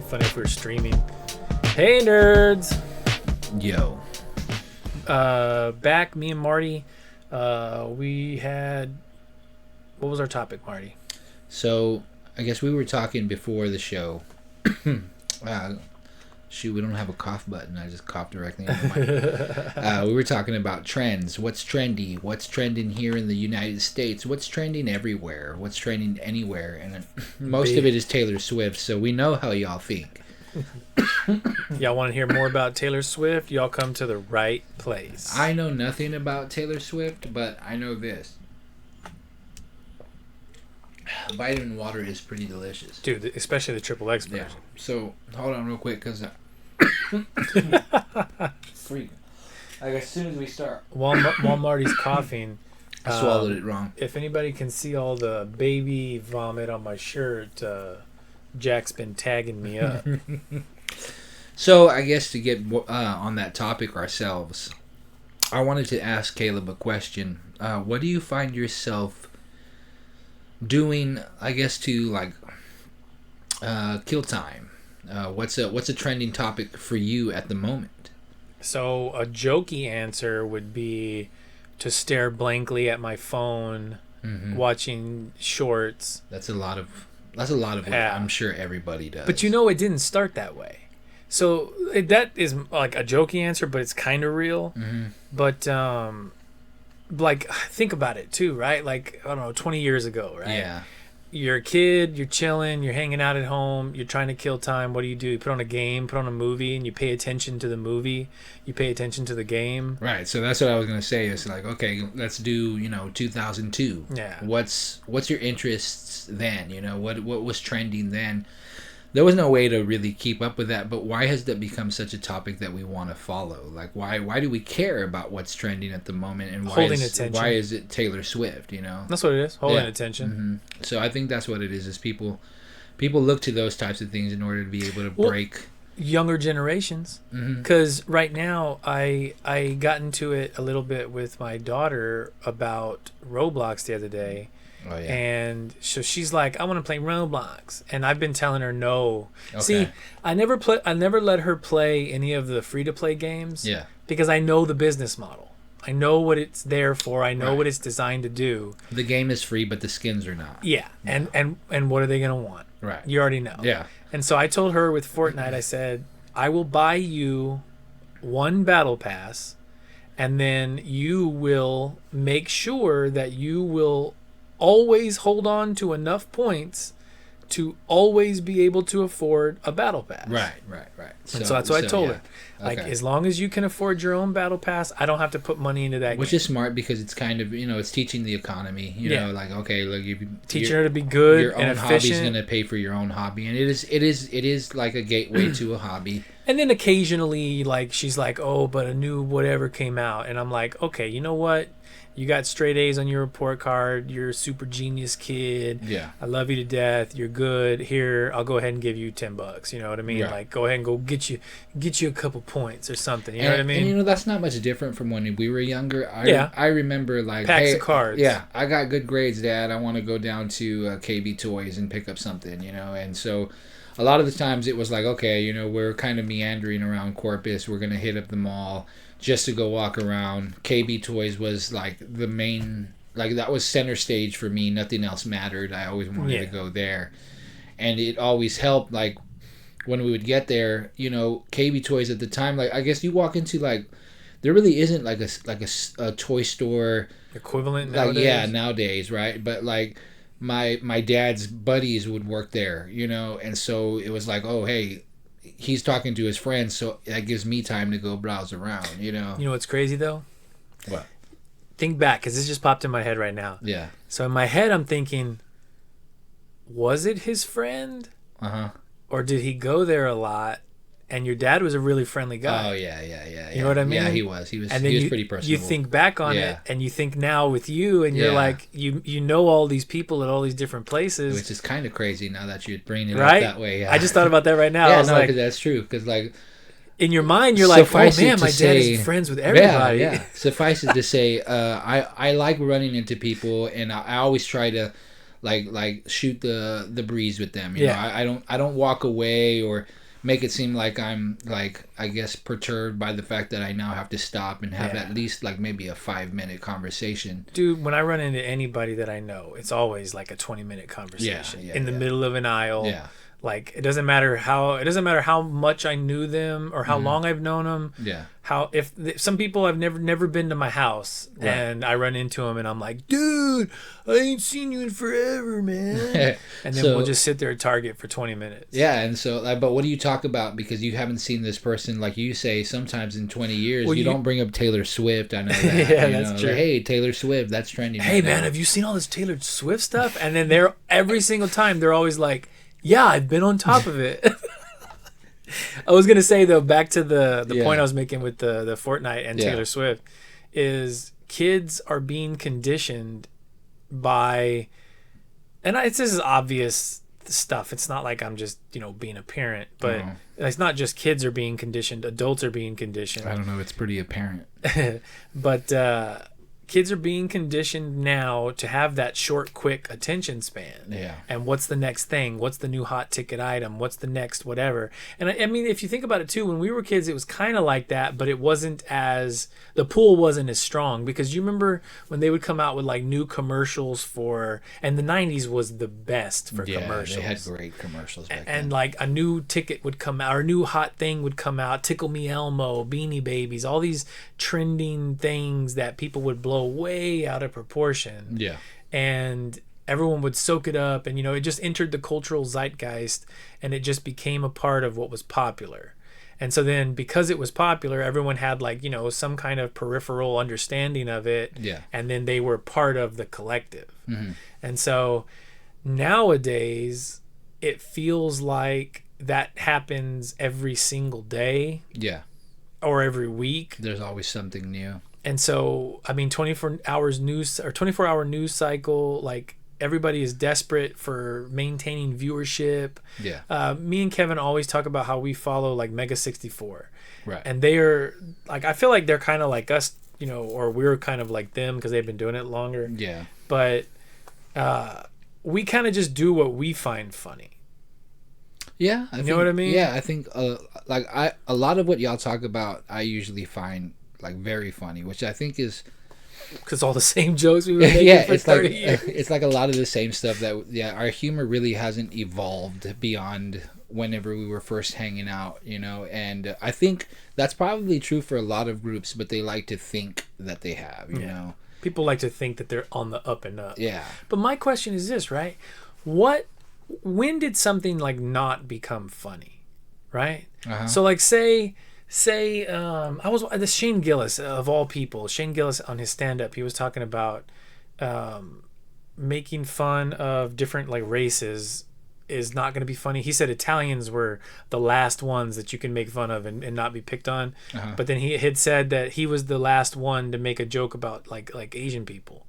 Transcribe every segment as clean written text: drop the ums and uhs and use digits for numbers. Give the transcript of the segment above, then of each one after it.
funny if we were streaming. Hey, nerds. Yo. Back, me and Marty. We had... What was our topic, Marty? So, I guess we were talking before the show. Shoot, we don't have a cough button. I just coughed directly into the mic. We were talking about trends. What's trendy? What's trending here in the United States? What's trending everywhere? What's trending anywhere? And most of it is Taylor Swift, so we know how y'all think. Y'all want to hear more about Taylor Swift? Y'all come to the right place. I know nothing about Taylor Swift, but I know this. Vitamin water is pretty delicious. Dude, especially the XXX version. Yeah. So, hold on real quick, because... Freak. Like, as soon as we start... While Marty's coughing... I swallowed it wrong. If anybody can see all the baby vomit on my shirt, Jack's been tagging me up. So, I guess to get on that topic ourselves, I wanted to ask Caleb a question. What do you find yourself doing, I guess, to, like, kill time? What's a trending topic for you at the moment? So, a jokey answer would be to stare blankly at my phone, watching shorts. That's a lot of what I'm sure everybody does. But you know, it didn't start that way. So that is like a jokey answer, but it's kind of real. But like, think about it too, right? Like, I don't know, 20 years ago, right? Yeah. You're a kid, you're chilling, you're hanging out at home, you're trying to kill time. What do? You put on a game, put on a movie, and you pay attention to the movie. You pay attention to the game. Right. So that's what I was going to say. It's like, okay, let's do, 2002. Yeah. What's your interests then? What was trending then? There was no way to really keep up with that, but why has that become such a topic that we want to follow? Like, why do we care about what's trending at the moment, and why is it Taylor Swift? That's what it is. Holding attention. So I think that's what it is. Is people look to those types of things in order to be able to break younger generations. Because right now, I got into it a little bit with my daughter about Roblox the other day. Oh, yeah. And so she's like, I want to play Roblox, and I've been telling her no. Okay. See, I never let her play any of the free to play games. Yeah. Because I know the business model. I know what it's there for. I know what it's designed to do. The game is free, but the skins are not. Yeah. No. And what are they gonna want? Right. You already know. Yeah. And so I told her with Fortnite, I said, I will buy you one battle pass, and then you will make sure that you will always hold on to enough points to always be able to afford a battle pass. Right. So that's what I told her. Like, Okay. as long as you can afford your own battle pass, I don't have to put money into that Which game. is smart, because it's kind of, it's teaching the economy. Like, okay, look, teaching her to be good your and own hobby is efficient. going to pay for your own hobby, and it is like a gateway to a hobby. And then occasionally, like, she's like, oh, but a new whatever came out. And I'm like, okay, you know what? You got straight A's on your report card. You're a super genius kid. Yeah. I love you to death. You're good. Here, I'll go ahead and give you $10. You know what I mean? Right. Like, go ahead and go get you a couple points or something. You know what I mean? And that's not much different from when we were younger. I remember, like, packs of cards. Yeah, I got good grades, Dad. I want to go down to KB Toys and pick up something, and so a lot of the times it was like, okay, we're kind of meandering around Corpus. We're going to hit up the mall just to go walk around. KB Toys was like the main, like, that was center stage for me. Nothing else mattered. I always wanted to go there. And it always helped, like, when we would get there, KB Toys at the time, like, I guess you walk into, like, there really isn't like a toy store equivalent nowadays. Nowadays. Yeah, nowadays, right? But like my dad's buddies would work there, and so it was like, oh, hey, he's talking to his friends, so that gives me time to go browse around, You know what's crazy, though? What? Think back, because this just popped in my head right now. Yeah. So in my head, I'm thinking, was it his friend? Or did he go there a lot? And your dad was a really friendly guy. Oh, yeah. You know what I mean? Yeah, he was. He was pretty personable. You think back on it, and you think now with you, and you're like, you know all these people at all these different places. Which is kind of crazy now that you're bringing it right? up that way. Yeah. I just thought about that right now. Yeah, I was like, that's true. Because, like, in your mind, you're like, oh, man, my dad is friends with everybody. Yeah. Suffice it to say, I like running into people, and I always try to, like shoot the breeze with them. You Yeah. know, I don't walk away or make it seem like I'm like, I guess, perturbed by the fact that I now have to stop and have Yeah. at least like maybe a 5-minute conversation. Dude, when I run into anybody that I know, it's always like a 20-minute conversation Yeah, in the yeah. middle of an aisle. Yeah. Like it doesn't matter how much I knew them or how long I've known them. Yeah. How if some people have never been to my house Right. and I run into them and I'm like, dude, I ain't seen you in forever, man. And then So- we'll just sit there at Target for 20 minutes. Yeah, and so, like, but what do you talk about? Because you haven't seen this person, like you say, sometimes in 20 years. Well, you you- don't bring up Taylor Swift. I know that. Yeah, you that's know, true. Like, hey, Taylor Swift, that's trending. Hey right man, now. have you seen all this Taylor Swift stuff? And then they're every single time they're always like, yeah, I've been on top of it. I was gonna say though, back to the Yeah. point I was making with the Fortnite and Yeah. Taylor Swift, is kids are being conditioned by, and this is obvious stuff. It's not like I'm just being a parent, but Uh-huh. it's not just kids are being conditioned. Adults are being conditioned. I don't know. It's pretty apparent. But kids are being conditioned now to have that short, quick attention span. Yeah. And what's the next thing? What's the new hot ticket item? What's the next whatever? And I mean, if you think about it too, when we were kids, it was kind of like that, but it wasn't as, the pool wasn't as strong, because you remember when they would come out with like new commercials for, and the 90s was the best for commercials. They had great commercials back And then. like a new ticket would come out, or a new hot thing would come out, Tickle Me Elmo, Beanie Babies, all these trending things that people would blow way out of proportion. Yeah. And everyone would soak it up, and it just entered the cultural zeitgeist, and it just became a part of what was popular. And so then, because it was popular, everyone had like some kind of peripheral understanding of it. Yeah. And then they were part of the collective. Mm-hmm. And so nowadays it feels like that happens every single day Yeah. or every week. There's always something new. And so, I mean, 24-hour news cycle, like everybody is desperate for maintaining viewership. Yeah. Me and Kevin always talk about how we follow like Mega 64. Right. And they are like, I feel like they're kind of like us, or we're kind of like them because they've been doing it longer. Yeah. But we kind of just do what we find funny. Yeah. I You know think, what I mean? Yeah. I think a lot of what y'all talk about, I usually find like very funny, which I think is Because all the same jokes we were making yeah, for it's 30 like years. it's like a lot of the same stuff that our humor really hasn't evolved beyond whenever we were first hanging out, and I think that's probably true for a lot of groups, but they like to think that they have, you know. People like to think that they're on the up and up. Yeah. But my question is this, right? When did something like not become funny, right? Uh-huh. So like say I was this Shane Gillis of all people. Shane Gillis on his stand up, he was talking about making fun of different like races is not going to be funny. He said Italians were the last ones that you can make fun of and not be picked on. Uh-huh. But then he had said that he was the last one to make a joke about like Asian people.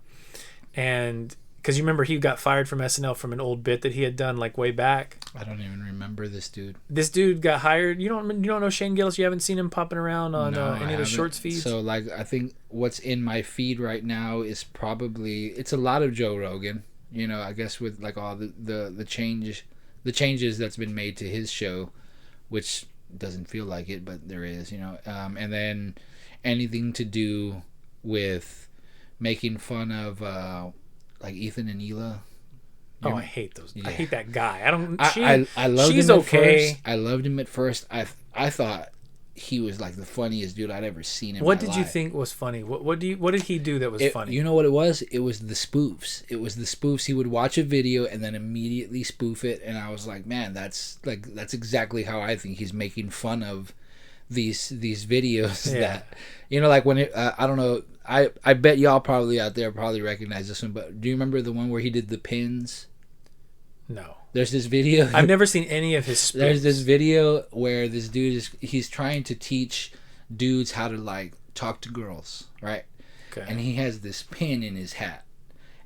And because you remember he got fired from SNL from an old bit that he had done like way back. I don't even remember this dude. This dude got hired. You don't know Shane Gillis? You haven't seen him popping around on No, I any of the haven't. shorts feeds? So like I think what's in my feed right now is probably it's a lot of Joe Rogan. I guess with like all the changes that's been made to his show, which doesn't feel like it, but there is, and then anything to do with making fun of like Ethan and Hila. Oh, I hate those. Yeah. I hate that guy. I don't. I loved she's him at okay. first. I loved him at first. I thought he was like the funniest dude I'd ever seen in What my did you life. think was funny? What did he do that was funny? You know what it was? It was the spoofs. He would watch a video and then immediately spoof it, and I was like, man, that's exactly how I think he's making fun of these videos. Yeah. That like when I don't know. I bet y'all probably out there probably recognize this one, but do you remember the one where he did the pins? No. There's this video. I've never seen any of his spoofs. There's this video where this dude he's trying to teach dudes how to like talk to girls, right? Okay. And he has this pin in his hat.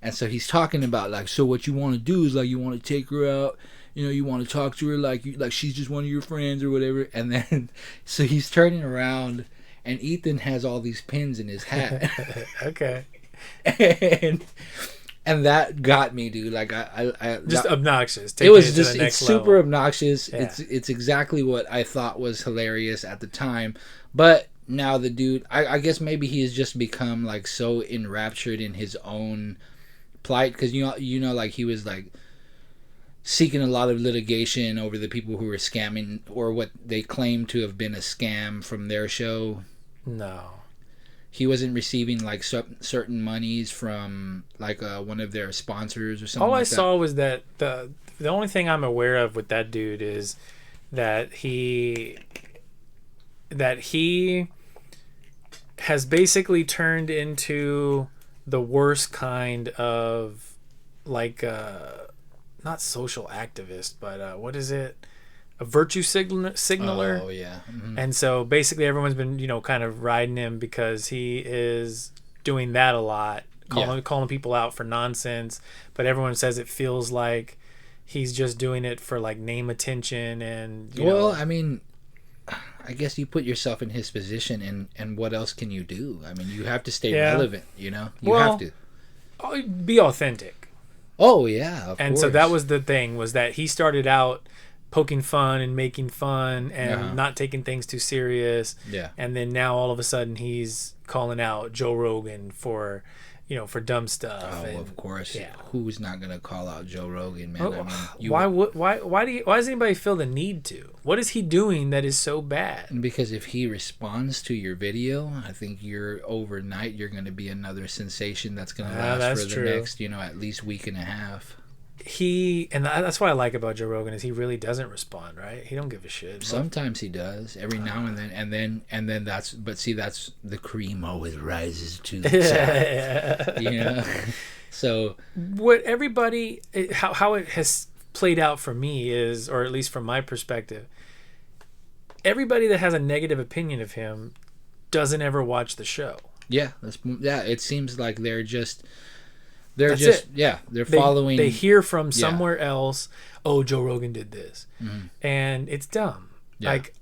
And so he's talking about like, so what you want to do is like you want to take her out, you want to talk to her like she's just one of your friends or whatever. And then so he's turning around and Ethan has all these pins in his hat. Okay. And And that got me, dude. Like Just obnoxious. It was to just the next it's super level. obnoxious. Yeah. It's exactly what I thought was hilarious at the time. But now the dude, I guess maybe he has just become like so enraptured in his own plight, because you know like he was like seeking a lot of litigation over the people who were scamming, or what they claim to have been a scam from their show. No. He wasn't receiving like certain monies from like one of their sponsors or something. All I like that. saw was that the only thing I'm aware of with that dude is that he has basically turned into the worst kind of like not social activist, but what is it? A virtue signaler. Oh yeah. Mm-hmm. And so basically everyone's been, kind of riding him because he is doing that a lot, calling people out for nonsense, but everyone says it feels like he's just doing it for like name attention and I mean, I guess you put yourself in his position, and what else can you do? I mean, you have to stay relevant, you have to be authentic. Oh yeah, of and course. So that was the thing, was that he started out poking fun and making fun and not taking things too serious. Yeah. And then now all of a sudden he's calling out Joe Rogan for, for dumb stuff. Oh, and, of course. Yeah. Who's not gonna call out Joe Rogan, man? Oh, I mean, why does anybody feel the need to? What is he doing that is so bad? Because if he responds to your video, I think overnight you're going to be another sensation that's going to last for the next, at least week and a half. That's what I like about Joe Rogan, is he really doesn't respond, right? He don't give a shit. Sometimes he does, every now and then that's the cream always rises to the top. So what everybody, how it has played out for me is, or at least from my perspective, everybody that has a negative opinion of him doesn't ever watch the show. Yeah, it seems like they're following. They hear from somewhere else, oh, Joe Rogan did this. Mm-hmm. And it's dumb. Yeah. Like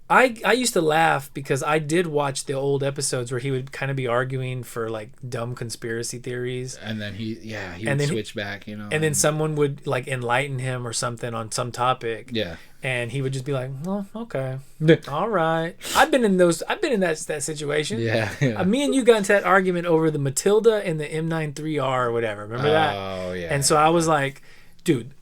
I used to laugh because I did watch the old episodes where he would kind of be arguing for like dumb conspiracy theories, and then he would switch back, and then someone would like enlighten him or something on some topic. Yeah. And he would just be like, "Well, okay, all right." I've been in that situation. Yeah. Me and you got into that argument over the Matilda and the M93R or whatever. Remember that? Oh yeah. And so I was like, "Dude,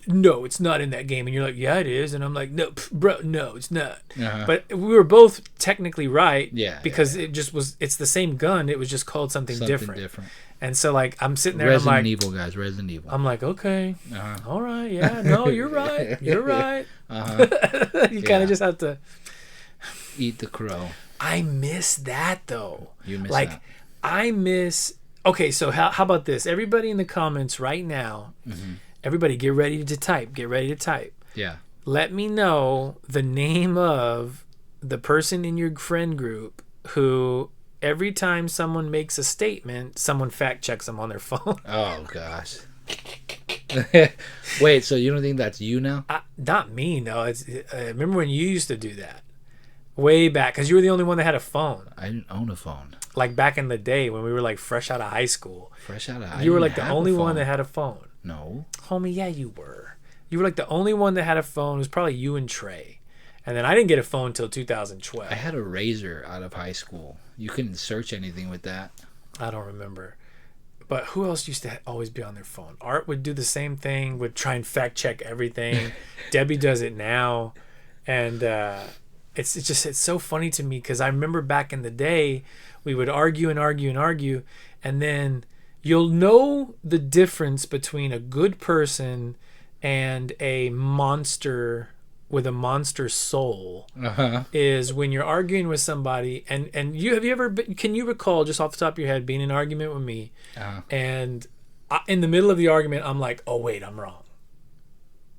no, it's not in that game." And you're like, "Yeah, it is." And I'm like, "No, bro, no, it's not." Uh-huh. But we were both technically right. Yeah. Because it just was. It's the same gun. It was just called something different. And so, like, I'm sitting there, and I'm like... Resident Evil, guys. Resident Evil. I'm like, okay. Uh-huh. All right. Yeah. No, you're right. You're right. Uh-huh. You kind of just have to... Eat the crow. I miss that, though. You miss like, that. I miss... Okay, so how about this? Everybody in the comments right now, everybody get ready to type. Get ready to type. Yeah. Let me know the name of the person in your friend group who... Every time someone makes a statement, someone fact checks them on their phone. Oh, gosh. Wait, so you don't think that's you now? Not me, no. Remember when you used to do that? Way back, because you were the only one that had a phone. I didn't own a phone. Like back in the day when we were like fresh out of high school. You were like the only one that had a phone. No. Homie, yeah, you were. You were like the only one that had a phone. It was probably you and Trey. And then I didn't get a phone until 2012. I had a Razor out of high school. You couldn't search anything with that. I don't remember. But who else used to always be on their phone? Art would do the same thing, would try and fact check everything. Debbie does it now. And it's so funny to me because I remember back in the day, we would argue and argue and argue. And then you'll know the difference between a good person and a monster with a monster soul is when you're arguing with somebody and can you recall just off the top of your head being in an argument with me and in the middle of the argument I'm like, oh wait, I'm wrong,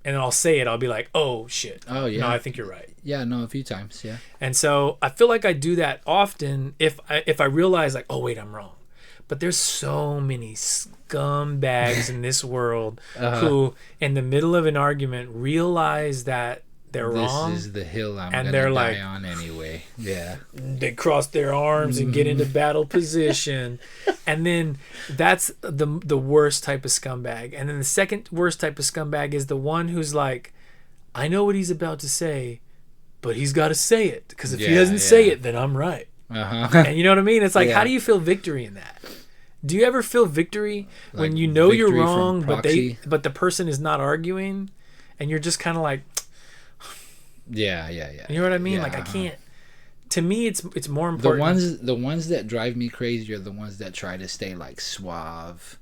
and then I'll say it, I'll be like, oh shit, oh yeah, no, I think you're right. Yeah, no, a few times. Yeah. And so I feel like I do that often if I realize like, oh wait, I'm wrong. But there's so many scumbags in this world who in the middle of an argument realize that they're wrong. This is the hill I'm going to die on anyway. Okay. Yeah. They cross their arms and get into battle position. And then that's the worst type of scumbag. And then the second worst type of scumbag is the one who's like, I know what he's about to say, but he's got to say it. Because if he doesn't say it, then I'm right. Uh-huh. And you know what I mean? It's like, how do you feel victory in that? Do you ever feel victory when you know you're wrong, but the person is not arguing, and you're just kind of like, yeah. You know what I mean? Yeah, like I can't. To me, it's more important. The ones that drive me crazy are the ones that try to stay like suave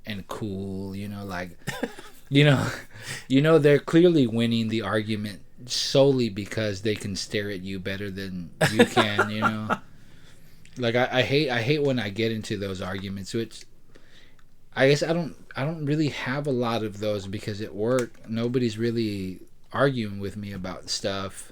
and cool. You know, like you know they're clearly winning the argument solely because they can stare at you better than you can. You know, like I hate when I get into those arguments, which I guess I don't really have a lot of those because at work nobody's really arguing with me about stuff.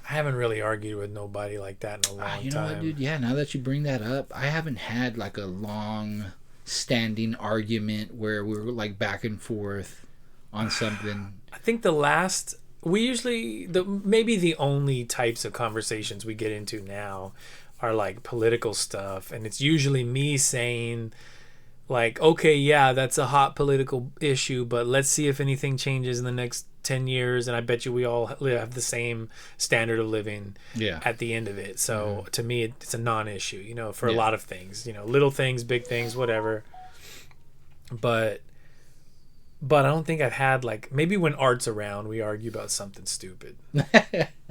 I haven't really argued with nobody like that in a long time. You know what, dude? Yeah, now that you bring that up, I haven't had like a long standing argument where we were like back and forth on something. I think maybe the only types of conversations we get into now are like political stuff, and it's usually me saying like, okay, yeah, that's a hot political issue, but let's see if anything changes in the next 10 years, and I bet you we all have the same standard of living at the end of it. So to me, it's a non-issue, you know, for a lot of things, you know, little things, big things, whatever. But I don't think I've had like, maybe when Art's around, we argue about something stupid.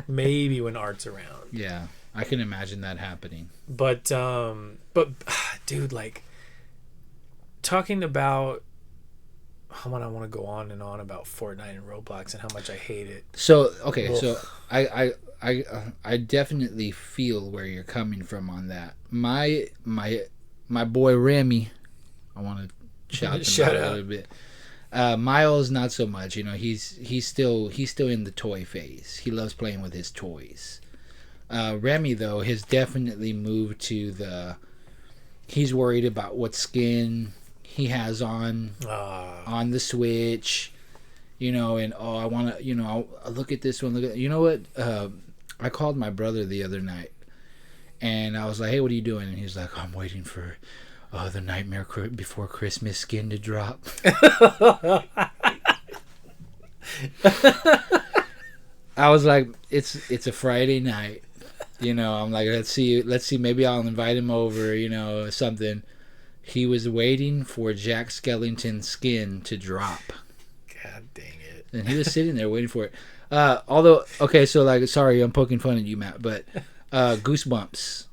Maybe when Art's around. Yeah, I can imagine that happening. But dude, like, talking about how much I want to go on and on about Fortnite and Roblox and how much I hate it. So okay, Ugh. So I definitely feel where you're coming from on that. My boy Remy, I want to shout him out a little bit. Miles, not so much. You know, he's still in the toy phase. He loves playing with his toys. Remy though has definitely moved to he's worried about what skin he has on the Switch, you know, and I want to, you know, I'll look at this one. You know what? I called my brother the other night, and I was like, "Hey, what are you doing?" And he's like, "I'm waiting for the Nightmare Before Christmas skin to drop." I was like, "It's a Friday night, you know." I'm like, let's see, maybe I'll invite him over, you know, something. He was waiting for Jack Skellington's skin to drop. God dang it. And he was sitting there waiting for it. Although, okay, so like, sorry, I'm poking fun at you, Matt, but Goosebumps.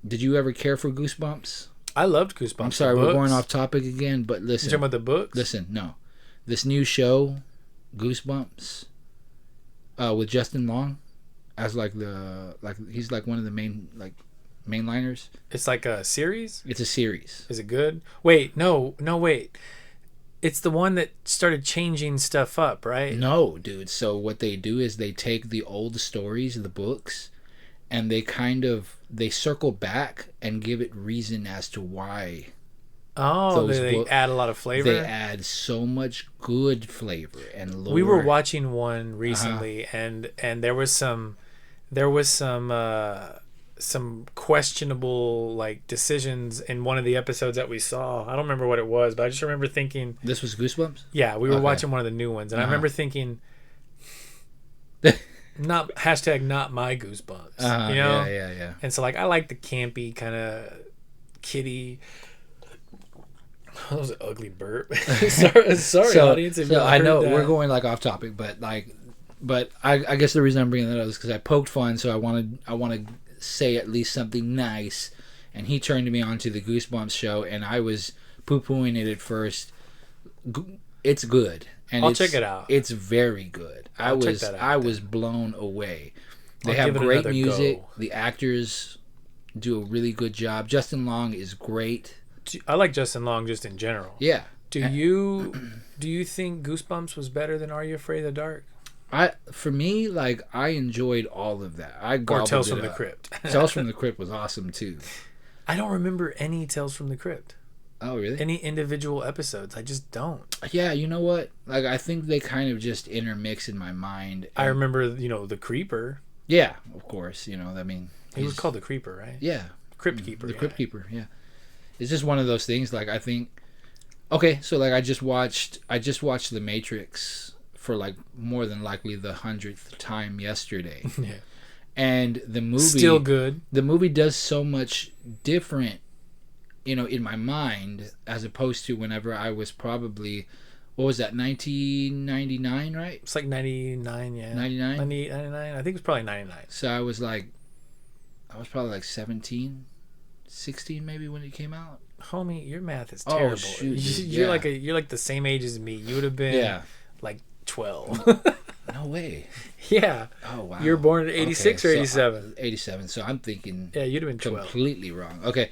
Did you ever care for Goosebumps? I loved Goosebumps. I'm sorry, we're going off topic again, but listen. You talking about the books? Listen, no. This new show, Goosebumps, with Justin Long, as he's like one of the mainliners. It's like a series? It's a series. Is it good? Wait. It's the one that started changing stuff up, right? No, dude. So what they do is they take the old stories, the books, and they circle back and give it reason as to why. Oh, they add a lot of flavor? They add so much good flavor and lore. We were watching one recently, and there was some questionable like decisions in one of the episodes that we saw. I don't remember what it was, but I just remember thinking, this was Goosebumps? Yeah, we were watching one of the new ones, and I remember thinking, not my Goosebumps. You know? Yeah. And so like I like the campy kind of kiddie. That was an ugly burp. sorry audience. If I know we're going like off topic, but I guess the reason I'm bringing that up is because I poked fun, so I want to say at least something nice, and he turned me on to the Goosebumps show, and I was poo-pooing it at first. It's good, and I'll check it out. It's very good. I was blown away. They have great music. Go. The actors do a really good job. Justin Long is great. I like Justin Long just in general. Yeah. Do you think Goosebumps was better than Are You Afraid of the Dark? For me, like, I enjoyed all of that. Or Tales from the Crypt. Tales from the Crypt was awesome too. I don't remember any Tales from the Crypt. Oh, really? Any individual episodes? I just don't. Yeah, you know what? Like, I think they kind of just intermix in my mind. I remember, The Creeper. Yeah, of course. You know, I mean, He was called the Creeper, right? Yeah, Crypt Keeper. the Crypt Keeper. Yeah, it's just one of those things. Like I think, okay, so like I just watched The Matrix for like more than likely the 100th time yesterday. Yeah. And the movie still good. The movie does so much different, you know, in my mind as opposed to whenever I was probably, what was that, 1999, right? It's like 99, yeah. 99? 99. I think it was probably 99. So I was probably like 17, 16 maybe when it came out. Homie, your math is terrible. Oh, shoot, You're like the same age as me. You would have been like 12. No way. Yeah. Oh, wow. You were born in 86 or 87? 87. So I'm thinking. Yeah, you'd have been 12. Completely wrong. Okay.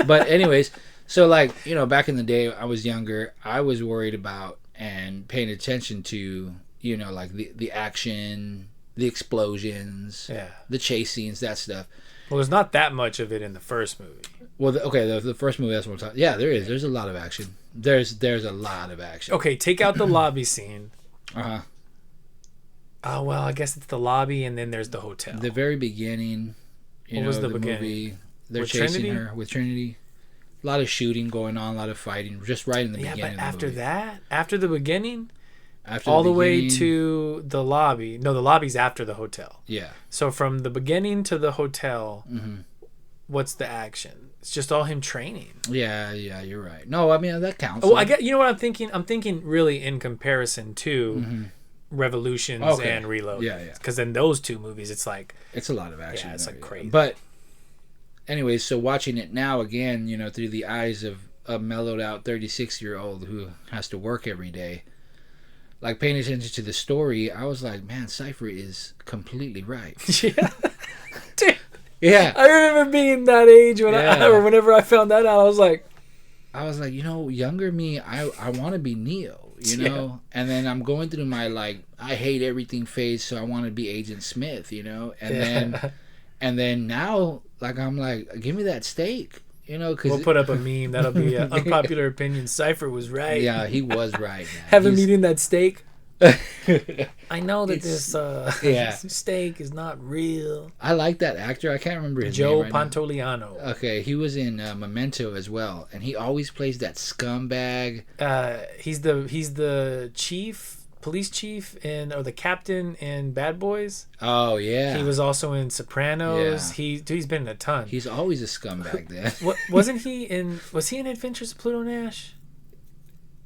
But anyways, so like, you know, back in the day, I was younger. I was worried about and paying attention to, you know, like the action, the explosions, the chase scenes, that stuff. Well, there's not that much of it in the first movie. Well, the first movie, that's what I'm talking. Yeah, there is. There's a lot of action. There's a lot of action. Okay, take out the lobby scene. Uh-huh. Oh, well, I guess it's the lobby and then there's the hotel. The very beginning, what was the beginning? Movie, they're with chasing Trinity? her with Trinity. A lot of shooting going on, a lot of fighting, just right in the beginning. Yeah, but of the movie. after the beginning, all the way to the lobby. No, the lobby's after the hotel. Yeah. So from the beginning to the hotel, what's the action? It's just all him training. Yeah, you're right. No, I mean that counts. Oh, I get. You know what I'm thinking? I'm thinking really in comparison to Revolutions and Reload. Yeah. Because in those two movies, it's like it's a lot of action. Yeah, it's like crazy. But anyways, so watching it now again, you know, through the eyes of a mellowed out 36-year-old who has to work every day, like paying attention to the story, I was like, man, Cypher is completely right. Yeah. Dude. Yeah. I remember being that age or whenever I found that out, I was like, you know, younger me, I want to be Neo, you know? And then I'm going through my, like, I hate everything phase, so I want to be Agent Smith, you know? And then now, like, I'm like, give me that steak, you know? Cause we'll put up a meme. That'll be an unpopular opinion. Cypher was right. Yeah, he was right, man. Have him eating that steak. I know that this steak is not real. I like that actor. I can't remember his name right Pantoliano. Now. Okay, he was in Memento as well, and he always plays that scumbag. He's the police chief or the captain in Bad Boys. Oh yeah. He was also in Sopranos. Yeah. He's been in a ton. He's always a scumbag then. Wasn't he in? Was he in Adventures of Pluto Nash?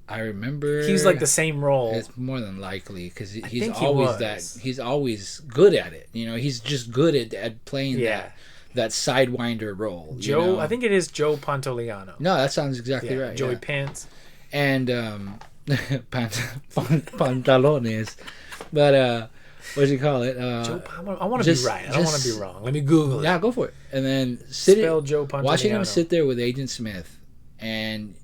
I remember he was like the same role. It's more than likely because he's always he's always good at it. You know, he's just good at playing that sidewinder role. Joe, you know? I think it is Joe Pantoliano. No, that sounds exactly right. Joey Pants and pantalones, but what do you call it? Joe, I want to be right. I don't want to be wrong. Let me Google it. Yeah, go for it. And then Joe Pantoliano. Watching him sit there with Agent Smith and.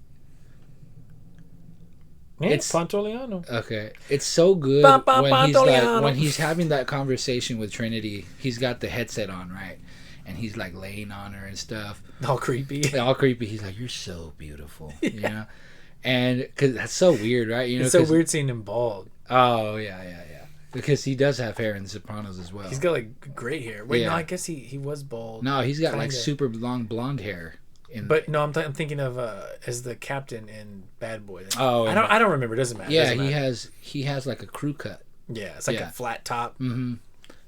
It's Pantoliano. Okay, it's so good when he's having that conversation with Trinity. He's got the headset on, right, and he's like laying on her and stuff. All creepy. He's like, "You're so beautiful," you know, and because that's so weird, right? You know, it's so weird seeing him bald. Oh yeah. Because he does have hair in The Sopranos as well. He's got like great hair. Wait, no, I guess he was bald. No, he's got like super long blonde hair. But no, I'm thinking of as the captain in Bad Boy. Oh, I don't remember. It doesn't matter. Yeah, he has like a crew cut. Yeah, it's like a flat top. Mm-hmm.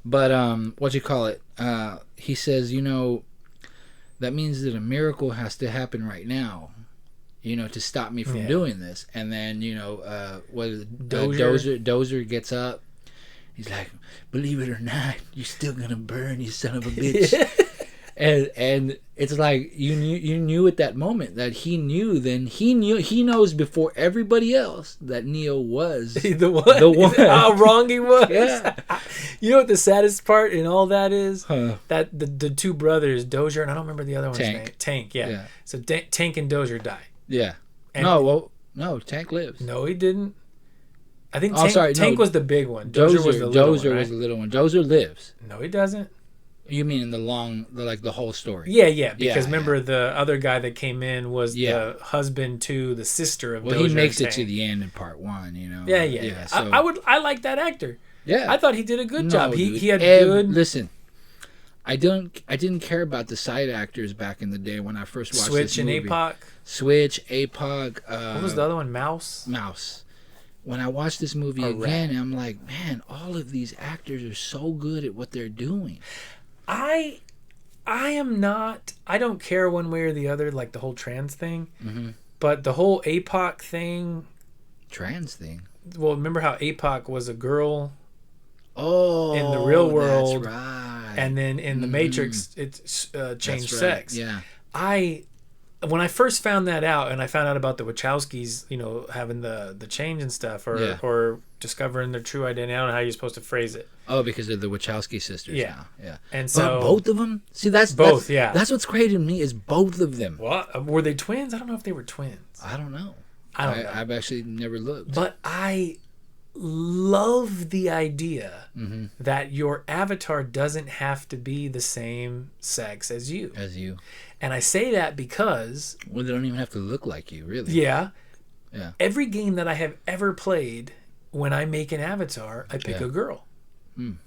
But what you call it? He says, you know, that means that a miracle has to happen right now, you know, to stop me from doing this. And then you know, Dozer gets up. He's like, believe it or not, you're still gonna burn, you son of a bitch. And it's like you knew at that moment that he knows before everybody else that Neo was the one. How wrong he was. Yeah. You know what the saddest part in all that is? That the two brothers, Dozier and I don't remember the other one's name. Tank, yeah. So Tank and Dozier die. Yeah. And no, Tank lives. No, he didn't. I think Tank was the big one. Dozer was the little one. Was the little one. Dozer lives. No, he doesn't. You mean in the whole story? Yeah. Because remember the other guy that came in was the husband to the sister of Dozier. Well, he makes it to the end in part one, you know. Yeah. So. I like that actor. Yeah. I thought he did a good job. He had Listen, I didn't care about the side actors back in the day when I first watched Switch this and movie. APOC. Switch, APOC, What was the other one? Mouse. Mouse. When I watched this movie A again, rat. I'm like, man, all of these actors are so good at what they're doing. I am not. I don't care one way or the other, like the whole trans thing. Mm-hmm. But the whole APOC thing. Trans thing. Well, remember how APOC was a girl Oh, in the real world, that's right. and then in the Matrix, it changed That's right. sex. Yeah. When I first found that out, and I found out about the Wachowskis, having the change and stuff, or discovering their true identity. I don't know how you're supposed to phrase it. Oh, because of the Wachowski sisters. Yeah. Now. Yeah. And so both of them. See, that's both. That's what's crazy to me is both of them. What were they twins? I don't know if they were twins. I don't know. I don't know. I've actually never looked. But I love the idea that your avatar doesn't have to be the same sex as you. And I say that because... Well, they don't even have to look like you, really. Yeah. Yeah. Every game that I have ever played, when I make an avatar, I pick a girl.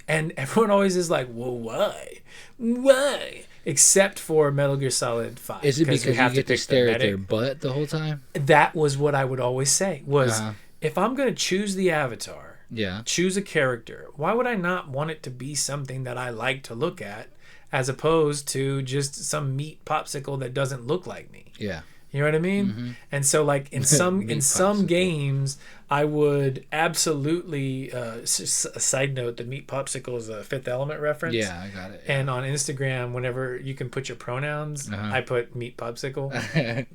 And everyone always is like, well, why? Why? Except for Metal Gear Solid 5. Is it because you get to stare at their butt the whole time? That was what I would always say, was if I'm going to choose the avatar, choose a character, why would I not want it to be something that I like to look at as opposed to just some meat popsicle that doesn't look like me? Yeah. You know what I mean? Mm-hmm. And so, like in some games, I would absolutely. A side note: the meat popsicle is a Fifth Element reference. Yeah, I got it. Yeah. And on Instagram, whenever you can put your pronouns, I put meat popsicle,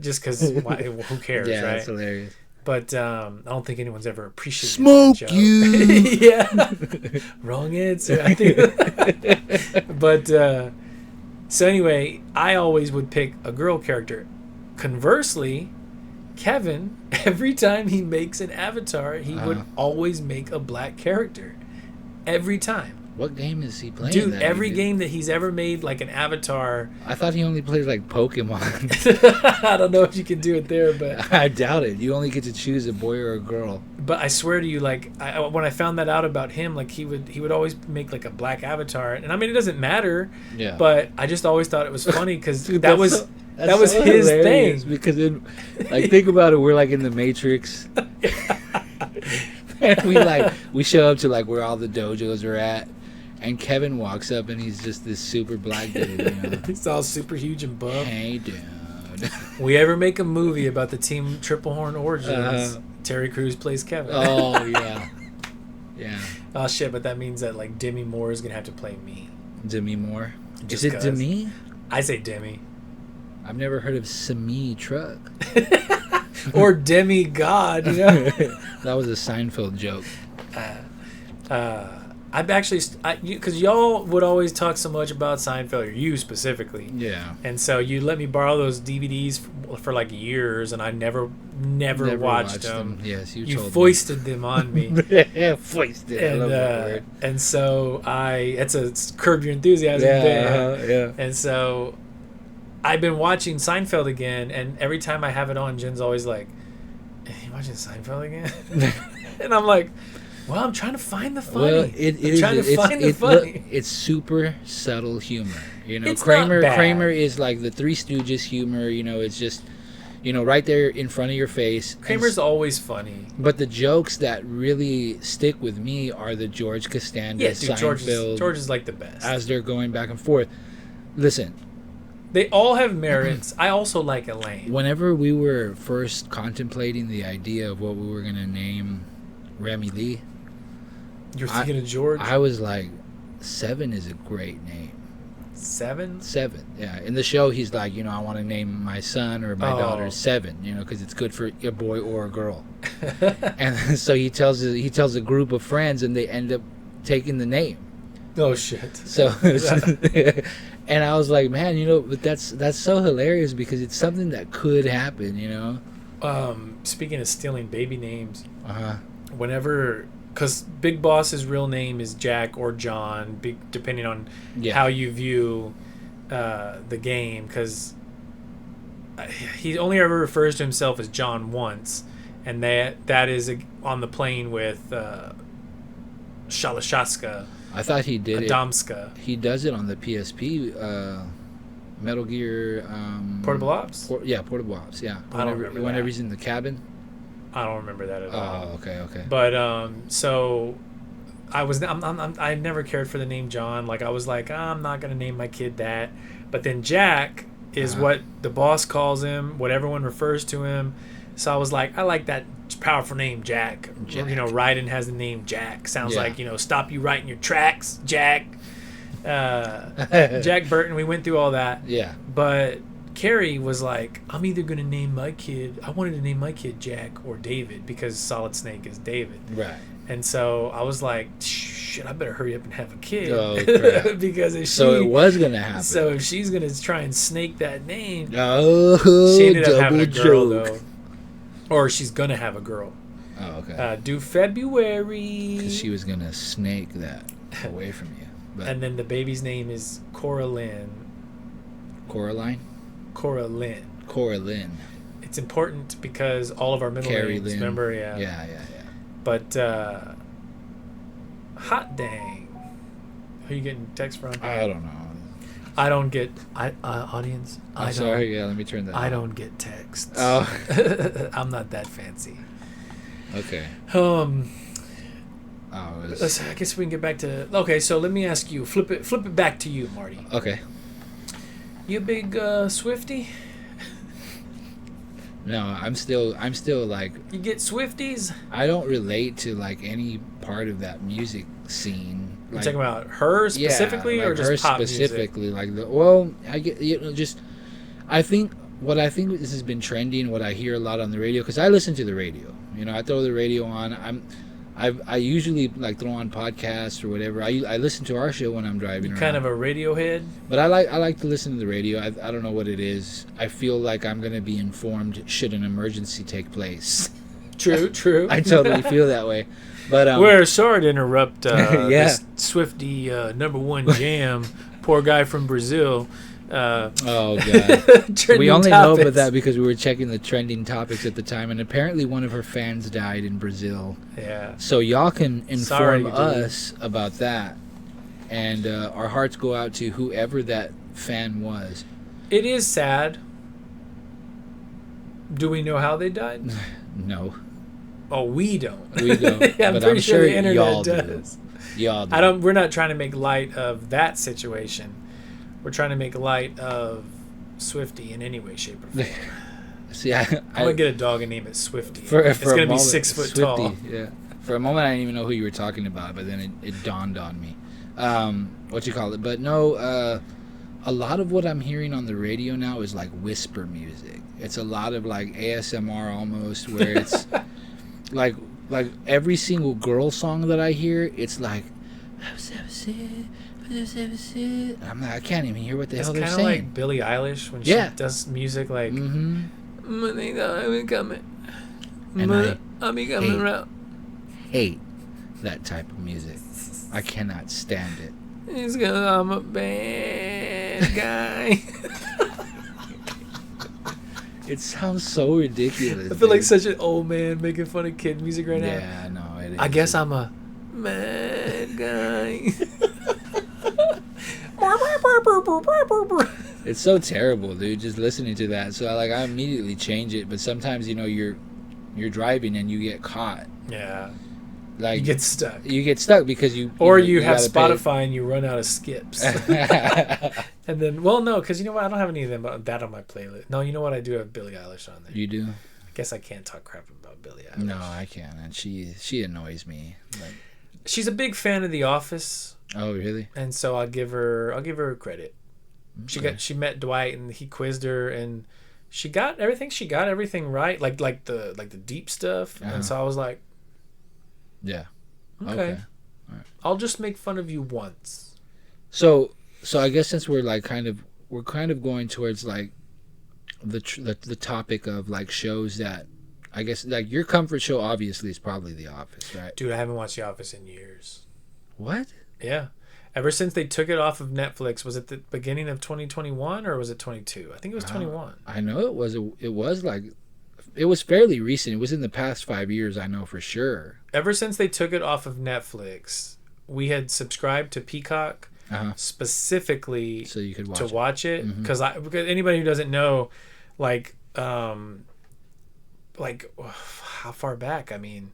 just because who cares, yeah, right? That's hilarious. But I don't think anyone's ever appreciated Smoke that joke. you. Yeah, wrong answer. I think. But so anyway, I always would pick a girl character. Conversely, Kevin, every time he makes an avatar, he would always make a black character. Every time. What game is he playing? Dude, every game that he's ever made, like an avatar. I thought he only played like Pokemon. I don't know if you can do it there, but I doubt it. You only get to choose a boy or a girl. But I swear to you, like when I found that out about him, like he would always make like a black avatar, and I mean it doesn't matter. Yeah. But I just always thought it was funny because that that's was so his hilarious thing. Because think about it, we're like in the Matrix. And we show up to like where all the dojos are at. And Kevin walks up and he's just this super black dude, you know. He's all super huge and buff. Hey, dude. We ever make a movie about the team Triplehorn Origins, Terry Crews plays Kevin. Oh, yeah. Yeah. Oh, shit, but that means that, like, Demi Moore is going to have to play me. Demi Moore? Just Is it Demi? I say Demi. I've never heard of Semi Truck. Or Demi God, you know? That was a Seinfeld joke. I've actually, because y'all would always talk so much about Seinfeld, or you specifically. Yeah. And so you let me borrow those DVDs for like years, and I never watched them. Yes, you told foisted them on me. Yeah, foisted. And, I love that word. And so it's a Curb Your Enthusiasm thing. Yeah. And so I've been watching Seinfeld again, and every time I have it on, Jen's always like, "Are you watching Seinfeld again?" And I'm like, well, I'm trying to find the funny. Well, funny. It's super subtle humor. You know, It's not bad. Kramer is like the Three Stooges humor. You know, it's just, right there in front of your face. Kramer's always funny. But the jokes that really stick with me are the George Costanza, Seinfeld. George is like the best. As they're going back and forth. Listen. They all have merits. I also like Elaine. Whenever we were first contemplating the idea of what we were going to name Remy Lee, You're thinking of George? I was like, 7 is a great name. 7? 7, yeah. In the show, he's like, I want to name my son or my daughter 7, because it's good for a boy or a girl. And so he tells a group of friends, and they end up taking the name. Oh shit! So, and I was like, man, but that's so hilarious because it's something that could happen, Speaking of stealing baby names, whenever. Because Big Boss's real name is Jack or John, depending on how you view the game. Because he only ever refers to himself as John once, and that is on the plane with Shalashaska, I thought he did it. Adamska. He does it on the PSP. Metal Gear. Portable Ops? Portable Ops. Yeah. I don't remember Whenever that. he's in the cabin. I don't remember that at all. Oh, okay. But so I never cared for the name John. Like I was like, I'm not gonna name my kid that. But then Jack is what the boss calls him, what everyone refers to him. So I was like, I like that powerful name, Jack. You know, Raiden has the name Jack. Sounds like, you know, stop you right in your tracks, Jack. Jack Burton. We went through all that. Yeah. But Carrie was like, I'm either gonna name my kid. I wanted to name my kid Jack or David because Solid Snake is David. Right. And so I was like, shit, I better hurry up and have a kid. Oh, crap. Because if it was going to happen. So if she's going to try and snake that name, oh, she ended up having a girl, joke. though. Or she's going to have a girl. Oh, okay. Due February. Because she was going to snake that away from you. But And then the baby's name is Coraline. Coraline? Coraline. It's important because all of our middle Carrie names, Lynn. remember? Yeah. Yeah. But, hot dang. Who are you getting text from? I don't know. I don't get, audience. I'm sorry. Yeah, let me turn that I off. don't get texts. Oh. I'm not that fancy. Okay. I it was... guess we can get back to. Okay, so let me ask you. Flip it back to you, Marty. Okay. You a big Swiftie? No, I'm still like, You get Swifties? I don't relate to like any part of that music scene. You Like, talking about her specifically, yeah, or like just her pop specifically? music? Like I get just. I think this has been trending. What I hear a lot on the radio, because I listen to the radio. You know, I throw the radio on. I usually like throw on podcasts or whatever. I listen to our show when I'm driving. Kind of a Radiohead. But I like to listen to the radio. I don't know what it is. I feel like I'm gonna be informed should an emergency take place. True. I totally feel that way. But we're sorry to interrupt. Yeah. This Swiftie #1 jam. Poor guy from Brazil. Oh god. We only know about that because we were checking the trending topics at the time, and apparently one of her fans died in Brazil. Yeah. So y'all can inform Sorry, us about that, and our hearts go out to whoever that fan was. It is sad. Do we know how they died? No. Oh, we don't. We don't. Yeah, but pretty I'm sure the internet y'all does. do. Y'all do. We're not trying to make light of that situation. We're trying to make light of Swiftie in any way, shape, or form. See, I'm gonna get a dog and name it Swiftie. It's gonna be 6 foot Swiftie, tall. Yeah. For a moment, I didn't even know who you were talking about, but then it dawned on me. What you call it? But no, a lot of what I'm hearing on the radio now is like whisper music. It's a lot of like ASMR almost, where it's like every single girl song that I hear, it's like. I can't even hear what the hell they're saying. It's kind of like Billie Eilish when she does music like. Mm-hmm. I'm coming. And I'm coming around. Hate that type of music. I cannot stand it. It's because I'm a bad guy. It sounds so ridiculous. I feel like such an old man making fun of kid music right now. Yeah, no, it is. I guess I'm a mad guy. It's so terrible, dude, just listening to that. So I immediately change it, but sometimes you're driving and you get caught. Yeah. Like you get stuck. You get stuck because you have Spotify and you run out of skips. And then no, because you know what, I don't have any of them that on my playlist. No, you know what, I do have Billie Eilish on there. You do? I guess I can't talk crap about Billie Eilish. No, I can't, and she annoys me. But... She's a big fan of The Office. Oh, really? And so I'll give her credit. Okay. She met Dwight and he quizzed her and she got everything right, like the deep stuff. And so I was like, yeah, okay. All right. I'll just make fun of you once. So I guess since we're kind of going towards like the topic of like shows that I guess like your comfort show obviously is probably The Office, right? Dude, I haven't watched The Office in years. What? Yeah. Ever since they took it off of Netflix, was it the beginning of 2021 or was it 22? I think it was 21. I know it was fairly recent. It was in the past 5 years, I know for sure. Ever since they took it off of Netflix, we had subscribed to Peacock specifically so you could watch it because anybody who doesn't know, like how far back? I mean,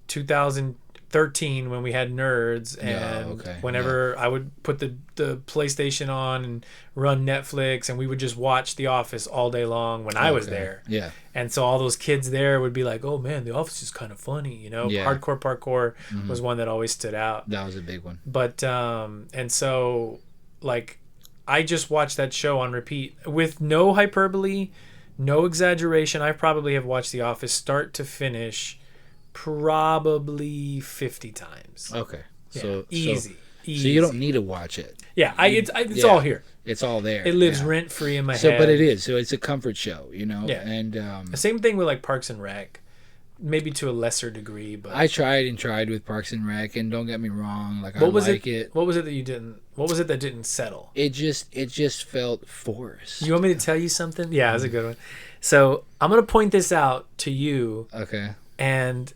2013 when we had Nerds, and whenever I would put the PlayStation on and run Netflix, and we would just watch The Office all day long when I was there. Yeah. And so all those kids there would be like, "Oh man, The Office is kind of funny," you know. Yeah. Hardcore Parkour was one that always stood out. That was a big one. But and so like I just watched that show on repeat with no hyperbole, no exaggeration. I probably have watched The Office start to finish probably 50 times. Okay. Yeah, So easy. So you don't need to watch it. Yeah, it's all here. It's all there. It lives rent free in my head. But it is. So it's a comfort show, you know. Yeah. And the same thing with like Parks and Rec, maybe to a lesser degree. But I tried with Parks and Rec, and don't get me wrong, like what was like it. What was it that you didn't? What was it that didn't settle? It just felt forced. You want me to tell you something? Yeah, that's a good one. So I'm gonna point this out to you. Okay. And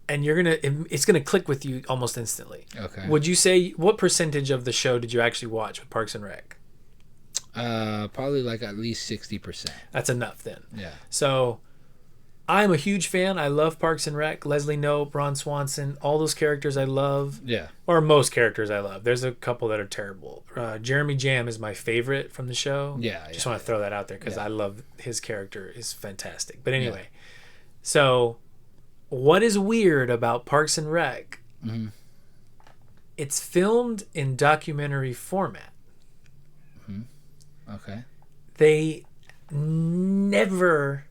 it's gonna click with you almost instantly. Okay. Would you say what percentage of the show did you actually watch with Parks and Rec? Probably like at least 60%. That's enough then. Yeah. So I'm a huge fan. I love Parks and Rec. Leslie Knope, Ron Swanson, all those characters I love. Yeah. Or most characters I love. There's a couple that are terrible. Jeremy Jam is my favorite from the show. Yeah. Just want to throw that out there because I love his character. Is fantastic. But anyway, so what is weird about Parks and Rec? Mm-hmm. It's filmed in documentary format. Mm-hmm. Okay. They never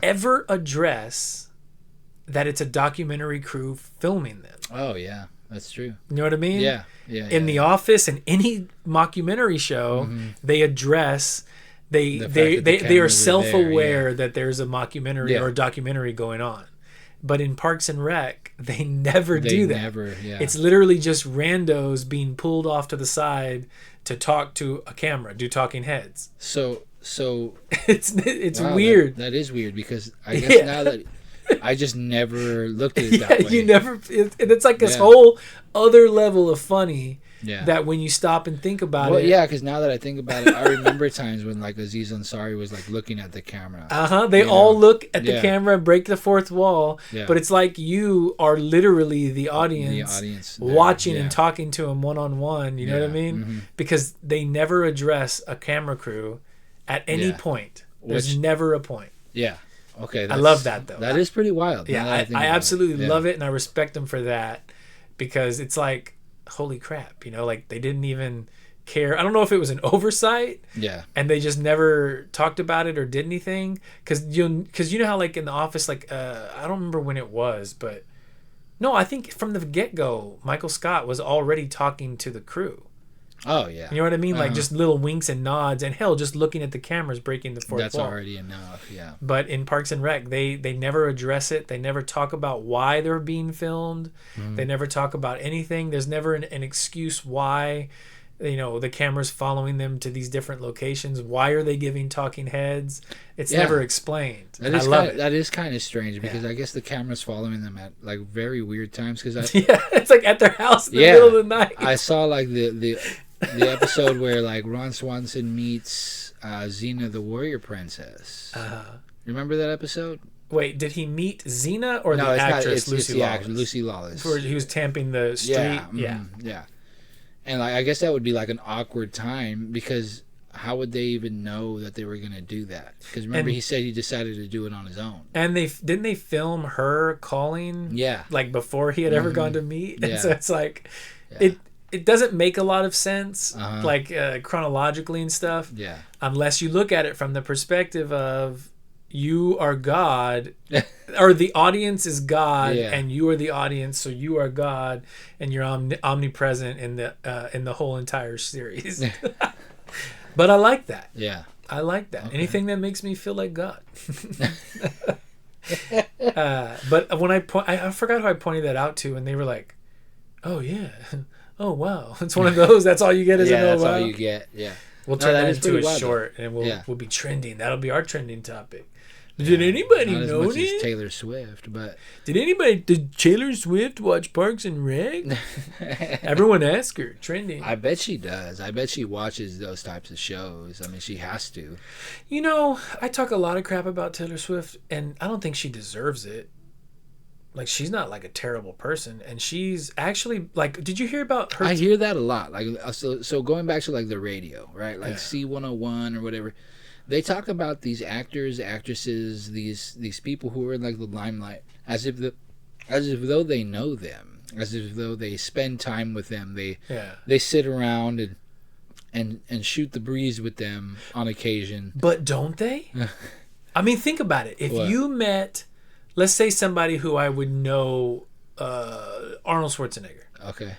ever address that it's a documentary crew filming them. Oh yeah, that's true. You know what I mean? Yeah. In The Office and any mockumentary show, they address they are self-aware that there's a mockumentary or a documentary going on. But in Parks and Rec, they never do that. It's literally just randos being pulled off to the side to talk to a camera, do talking heads. So it's wow, weird. That is weird because I guess now that I just never looked at it that way. You never. It's like this whole other level of funny. Yeah. That when you stop and think about it. Well, yeah, because now that I think about it, I remember times when like Aziz Ansari was like looking at the camera. They all look at the camera and break the fourth wall. Yeah. But it's like you are literally the audience watching and talking to him one-on-one. You know what I mean? Mm-hmm. Because they never address a camera crew at any point. There's never a point. Yeah. Okay. I love that though. That is pretty wild. Yeah, I absolutely love it, and I respect them for that because it's like, holy crap, you know, like they didn't even care. I don't know if it was an oversight. Yeah. And they just never talked about it or did anything. Because you know how like in The Office, like I don't remember when it was, but no, I think from the get-go, Michael Scott was already talking to the crew. Oh, yeah. You know what I mean? Like just little winks and nods, and hell, just looking at the cameras breaking the fourth wall. That's already enough, yeah. But in Parks and Rec, they never address it. They never talk about why they're being filmed. They never talk about anything. There's never an excuse why, you know, the camera's following them to these different locations. Why are they giving talking heads? It's never explained. I love it. That is kind of strange because I guess the camera's following them at like very weird times. It's like at their house in the middle of the night. I saw like the episode where like Ron Swanson meets Xena the Warrior Princess. Remember that episode? Wait, did he meet Xena or the actress Lucy Lawless? Lucy Lawless. Where he was tamping the street? Yeah. And like I guess that would be like an awkward time because how would they even know that they were going to do that? Because remember he said he decided to do it on his own. And didn't they film her calling? Yeah. Like before he had ever gone to meet? And so it's like it doesn't make a lot of sense, like chronologically and stuff. Yeah. Unless you look at it from the perspective of you are God, or the audience is God, and you are the audience, so you are God, and you're omnipresent in the whole entire series. But I like that. Yeah. I like that. Okay. Anything that makes me feel like God. But when I forgot who I pointed that out to, and they were like, "Oh yeah." Oh wow! It's one of those. That's all you get is that's all you get. Yeah, we'll turn that into a short, and we'll be trending. That'll be our trending topic. Did anybody Not as know much as it? Taylor Swift, but Did Taylor Swift watch Parks and Rec? Everyone ask her. Trending. I bet she does. I bet she watches those types of shows. I mean, she has to. You know, I talk a lot of crap about Taylor Swift, and I don't think she deserves it. Like, she's not like a terrible person, and she's actually like. Did you hear about her? I hear that a lot. Like, so going back to like the radio, right? Like Yeah. C101 or whatever. They talk about these actors, actresses, these people who are in like the limelight, as if though they know them, as if though they spend time with them. They sit around and shoot the breeze with them on occasion. But don't they? I mean, think about it. If What? you met, let's say somebody who I would know, Arnold Schwarzenegger. Okay.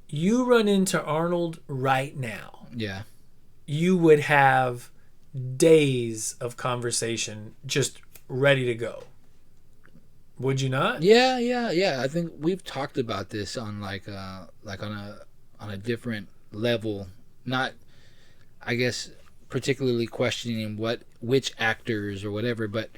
You run into Arnold right now. Yeah. You would have days of conversation just ready to go. Would you not? Yeah. I think we've talked about this on like on a different level. Not, I guess, particularly questioning which actors or whatever, but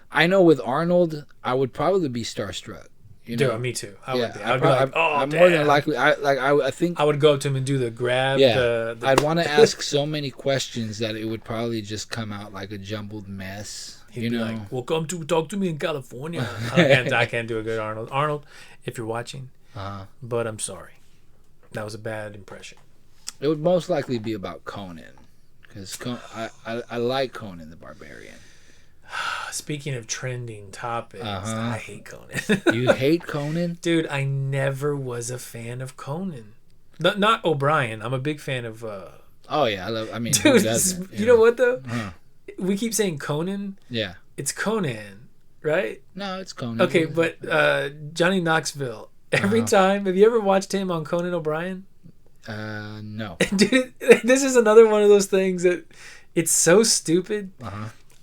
I know with Arnold, I would probably be starstruck. You know? Dude, me too. I would be. I I'd be like, oh, I'm damn. more than likely. I think. I would go up to him and do the grab. Yeah, The I'd want to ask so many questions that it would probably just come out like a jumbled mess. He'd you be know, like, well, come to talk to me in California. I can't do a good Arnold. Arnold, if you're watching, but I'm sorry. That was a bad impression. it would most likely be about Conan, because I like Conan the Barbarian. Speaking of trending topics, I hate Conan. You hate Conan? Dude, I never was a fan of Conan. Not O'Brien. I'm a big fan of... Oh yeah, I mean, dude, who doesn't, you know what though? Uh-huh. We keep saying Conan. Yeah. It's Conan, right? No, it's Conan. Okay, but Johnny Knoxville. Every time, have you ever watched him on Conan O'Brien? No. Dude, this is another one of those things that it's so stupid.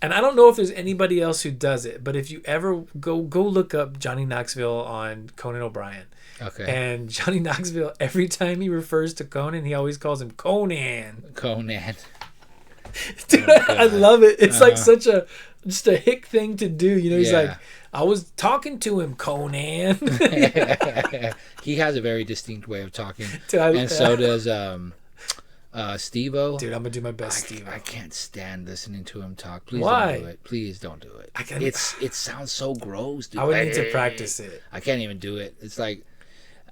And I don't know if there's anybody else who does it, but if you ever go look up Johnny Knoxville on Conan O'Brien. Okay. And Johnny Knoxville, every time he refers to Conan, he always calls him Conan. Conan. Dude, I love it. It's like such just a hick thing to do. You know, he's like, I was talking to him, Conan. He has a very distinct way of talking. Dude, and so does Steve-O. Dude, I'm gonna do my best, Steve. I can't stand listening to him talk. Please Why? don't do it. Please don't do it. I can't- It sounds so gross, dude. I would need to practice it. I can't even do it. It's like,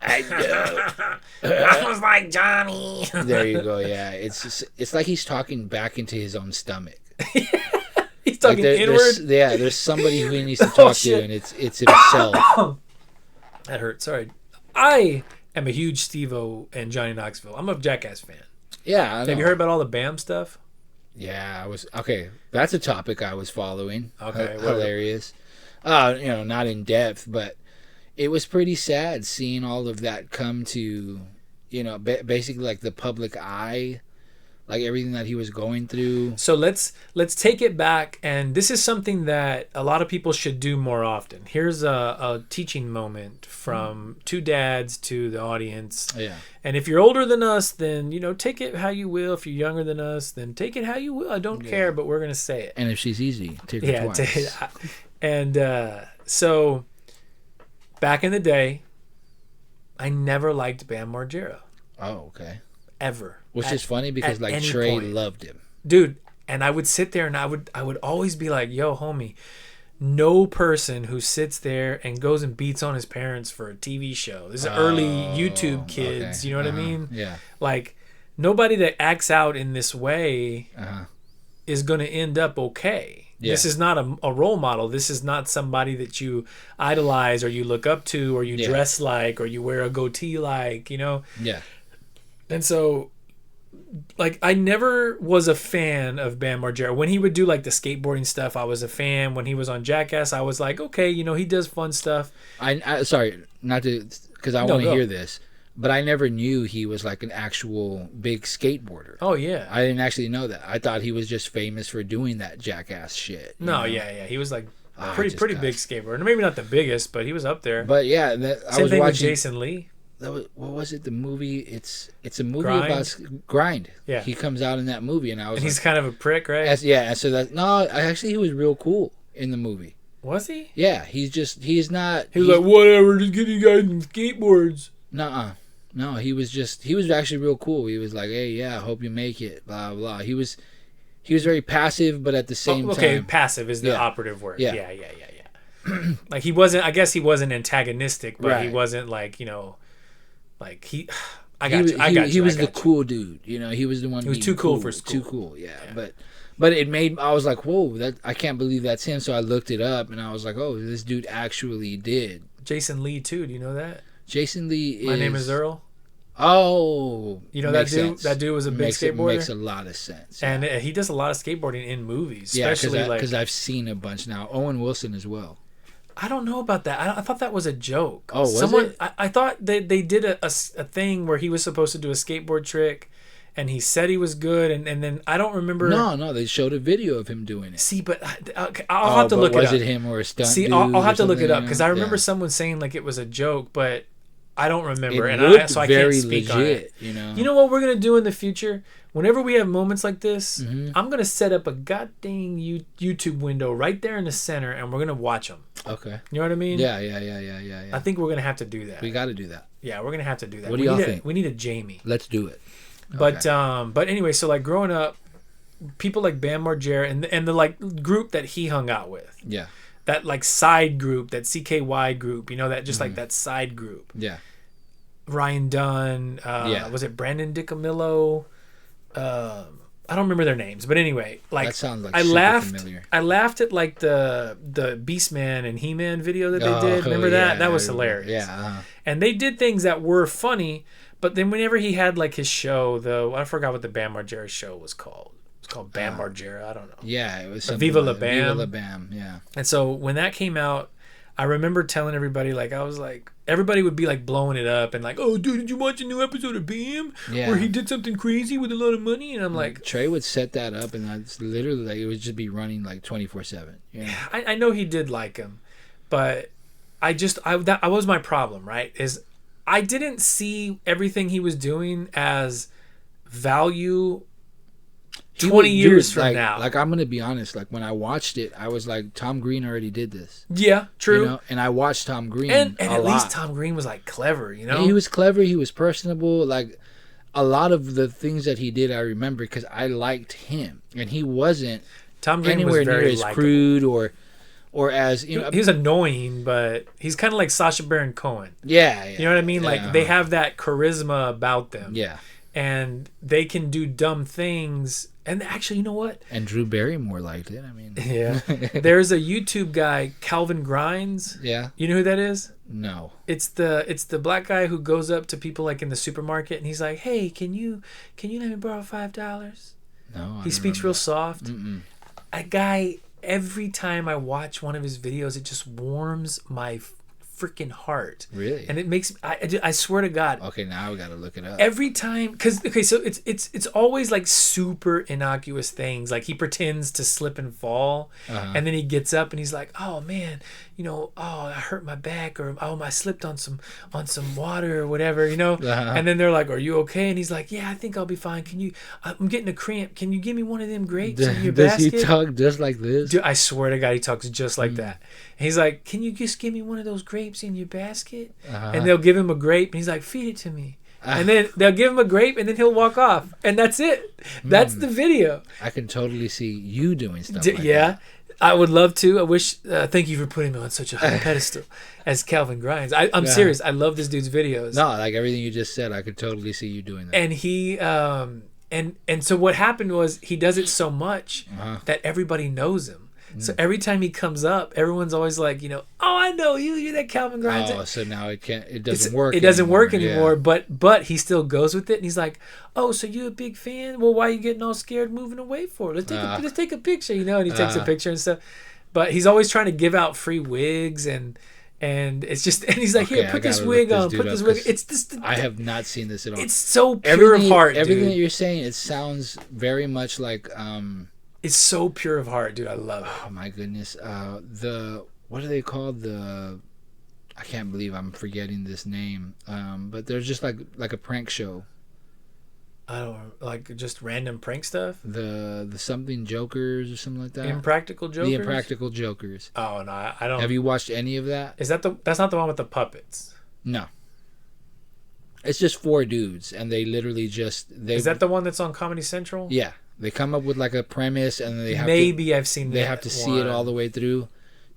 I was like Johnny. there you go. Yeah, it's like he's talking back into his own stomach. He's talking inward. There's somebody who he needs to talk to, and it's himself. That hurt. Sorry. I am a huge Steve-O and Johnny Knoxville. I'm a Jackass fan. Yeah, I know. Have you heard about all the BAM stuff? Yeah, I was okay. That's a topic I was following. Okay, hilarious. Not in depth, but it was pretty sad seeing all of that come to, basically like the public eye, like everything that he was going through. So let's take it back, and this is something that a lot of people should do more often. Here's a teaching moment from two dads to the audience. Yeah. And if you're older than us, then take it how you will. If you're younger than us, then take it how you will. I don't care, but we're gonna say it. And if she's easy, take her twice. And so back in the day, I never liked Bam Margera. Oh, okay. Ever. Which is funny because like any Trey point. loved him. Dude, and I would sit there and I would always be like, yo, homie, no person who sits there and goes and beats on his parents for a TV show. This is early YouTube kids, okay. you know what I mean? Yeah. Like, nobody that acts out in this way is going to end up okay. Yeah. This is not a role model. This is not somebody that you idolize or you look up to or you dress like or you wear a goatee like, Yeah. And so, like, I never was a fan of Bam Margera. When he would do, like, the skateboarding stuff, I was a fan. When he was on Jackass, I was like, okay, he does fun stuff. I sorry, not to, because I want to hear this, but I never knew he was, like, an actual big skateboarder. Oh, yeah. I didn't actually know that. I thought he was just famous for doing that Jackass shit. No, yeah. He was, like, pretty big skateboarder. Maybe not the biggest, but he was up there. But, yeah, Same thing with Jason Lee. What was it? The movie? It's a movie Grind? about Grind. Yeah, he comes out in that movie, and I was. And he's kind of a prick, right? So he was real cool. in the movie. Was he? Yeah, he's not. He was like, whatever, just get you guys some skateboards. Nuh-uh. No, he was actually real cool. He was like, hey, yeah, I hope you make it, blah, blah. He was very passive, but at the same time. Okay, passive is the operative word. Yeah. Like he wasn't, I guess he wasn't antagonistic, but he wasn't like, like he, I got you. He was the cool dude, he was the one. He was too cool for school. Too cool, yeah. But it made, I was like, whoa, I can't believe that's him. So I looked it up and I was like, oh, this dude actually did. Jason Lee too, do you know that? Jason Lee is... My Name is Earl. Oh, you know that dude? Sense. That dude was a big skateboarder. Makes a lot of sense. Yeah. And he does a lot of skateboarding in movies, especially because I've seen a bunch now. Owen Wilson as well. I don't know about that. I thought that was a joke. Oh, was it? I thought they did a thing where he was supposed to do a skateboard trick, and he said he was good, and then I don't remember. No, they showed a video of him doing it. See, but I'll have to look it up. Was it him or a stunt? See, dude I'll have to look it up because I remember someone saying like it was a joke, but I don't remember, so I very can't speak legit, on it. You know what we're gonna do in the future? Whenever we have moments like this, I'm gonna set up a goddamn YouTube window right there in the center, and we're gonna watch them. Okay. You know what I mean? Yeah. I think we're gonna have to do that. We got to do that. Yeah, we're gonna have to do that. What do y'all think? We need a Jamie. Let's do it. But but anyway, so like growing up, people like Bam Margera and the like group that he hung out with. Yeah. That like side group, that CKY group, that just like that side group. Yeah. Ryan Dunn, was it Brandon DiCamillo? I don't remember their names, but anyway, like that sounds like familiar. I laughed at like the Beastman and He-Man video that they did. Remember that? That was hilarious. Yeah. And they did things that were funny, but then whenever he had like his show, though, I forgot what the Bam Margera show was called. It was called Bam Margera. I don't know. Yeah, it was Viva La Bam. Viva La Bam. Yeah. And so when that came out, I remember telling everybody, like, I was like, everybody would be like blowing it up and like, oh, dude, did you watch a new episode of Bam? Yeah. Where he did something crazy with a lot of money? And I'm like, Trey would set that up, and it's literally like it would just be running like 24/7. Yeah, I know he did like him, but that was my problem, right? Is I didn't see everything he was doing as value 20 years from now. Like, I'm going to be honest. Like, when I watched it, I was like, Tom Green already did this. Yeah, true. And I watched Tom Green and a at lot. least Tom Green was, like, clever, He was clever. He was personable. Like, a lot of the things that he did, I remember because I liked him. And he wasn't Tom Green anywhere was very near as likable. Crude or as, He's annoying, but he's kind of like Sacha Baron Cohen. Yeah. You know what I mean? Like, they have that charisma about them. Yeah. And they can do dumb things. And actually, you know what? And Drew Barrymore liked it. I mean, yeah. There's a YouTube guy, Calvin Grimes. Yeah. You know who that is? No. It's the black guy who goes up to people like in the supermarket and he's like, "Hey, can you let me borrow $5?" No. He speaks real soft. Mm-mm. A guy. Every time I watch one of his videos, it just warms my freaking heart. Really? And it makes I swear to God. Okay, now we got to look it up. Every time, so it's always like super innocuous things. Like he pretends to slip and fall, and then he gets up and he's like, "Oh man, I hurt my back, or I slipped on some water or whatever, And then they're like, "Are you okay?" And he's like, "Yeah, I think I'll be fine. I'm getting a cramp. Can you give me one of them grapes in your basket?" Does he talk just like this? Dude, I swear to God, he talks just like that. And he's like, "Can you just give me one of those grapes in your basket?" And they'll give him a grape, and he's like, "Feed it to me." And then they'll give him a grape, and then he'll walk off, and that's it. That's the video. I can totally see you doing stuff like that. I would love to. I wish. Thank you for putting me on such a high pedestal as Calvin Grimes. I'm serious. I love this dude's videos. No, like everything you just said, I could totally see you doing that. And he, and so what happened was he does it so much that everybody knows him. So every time he comes up, everyone's always like, "Oh, I know you. You're that Calvin Grimes." Oh, so now it doesn't work. It doesn't work anymore. But he still goes with it, and he's like, "Oh, so you a big fan? Well, why are you getting all scared, moving away for? Let's take a picture, And he takes a picture and stuff. But he's always trying to give out free wigs, and it's just, and he's like, "Here, put this wig on. Put this wig." It's just. I have not seen this at all. It's so pure of heart, everything dude. that you're saying, it sounds very much like. It's so pure of heart, dude. I love it. Oh my goodness. What are they called? I can't believe I'm forgetting this name. But there's just like a prank show. I don't like just random prank stuff. The something Jokers or something like that. Impractical Jokers. The Impractical Jokers. Oh no, I don't. Have you watched any of that? Is that that's not the one with the puppets? No. It's just four dudes, and they literally just Is that the one that's on Comedy Central? Yeah, they come up with like a premise, and they have I've seen. They have to see it all the way through.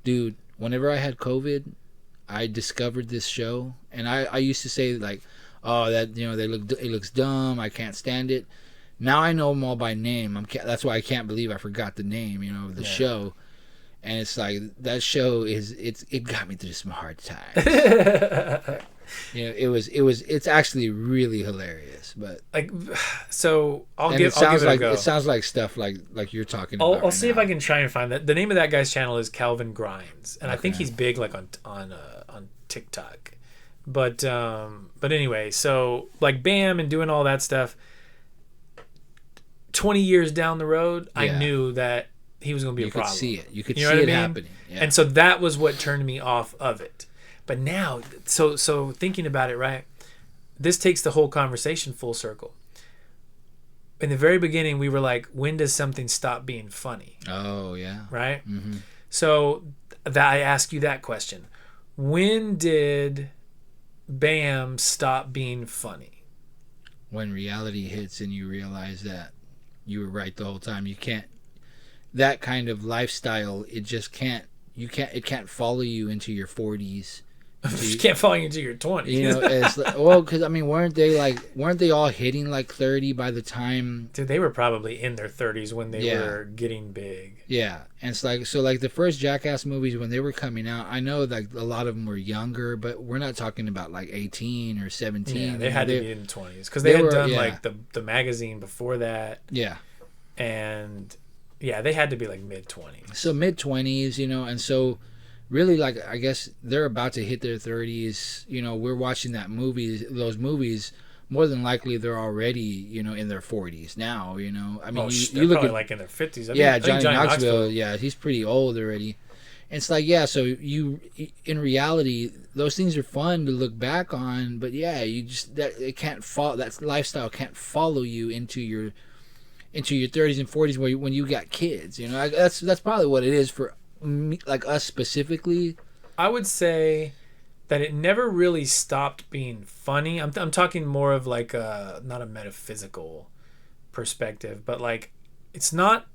Dude, whenever I had COVID, I discovered this show, and I used to say like, oh, that it looks dumb, I can't stand it. Now I know them all by name. That's why I can't believe I forgot the name, of the show. And it's like that show it got me through some hard times. It's actually really hilarious, but like, so I'll give it a go. It sounds like stuff like you're talking about. I'll see if I can try and find that. The name of that guy's channel is Calvin Grimes, and I think he's big like on TikTok. But anyway, so like Bam and doing all that stuff. 20 years down the road, I knew that he was going to be a problem. You could see it. You could see it happening. Yeah. And so that was what turned me off of it. But now, so thinking about it, right? This takes the whole conversation full circle. In the very beginning, we were like, when does something stop being funny? Oh, yeah. Right? Mm-hmm. So I ask you that question. When did Bam stop being funny? When reality hits and you realize that you were right the whole time. You can't, that kind of lifestyle, it can't follow you into your 40s. You can't follow you into your 20s. It's like, because I mean, weren't they all hitting like 30 by the time? Dude, they were probably in their 30s when they were getting big. Yeah, and it's like, so like the first Jackass movies when they were coming out, I know like a lot of them were younger, but we're not talking about like 18 or 17. Yeah, they had to be in the 20s because they had done like the magazine before that. Yeah, and yeah, they had to be like mid 20s. So mid 20s, and so. Really, like, I guess they're about to hit their 30s. We're watching those movies. More than likely, they're already, in their 40s now. I mean, you look probably at like in their 50s. Johnny Knoxville. Yeah, he's pretty old already. And it's like, yeah. So in reality, those things are fun to look back on. But yeah, it can't fall. That lifestyle can't follow you into your 30s and 40s when you got kids. That's probably what it is for. Like us specifically. I would say that it never really stopped being funny. I'm talking more of like not a metaphysical perspective, but like it's not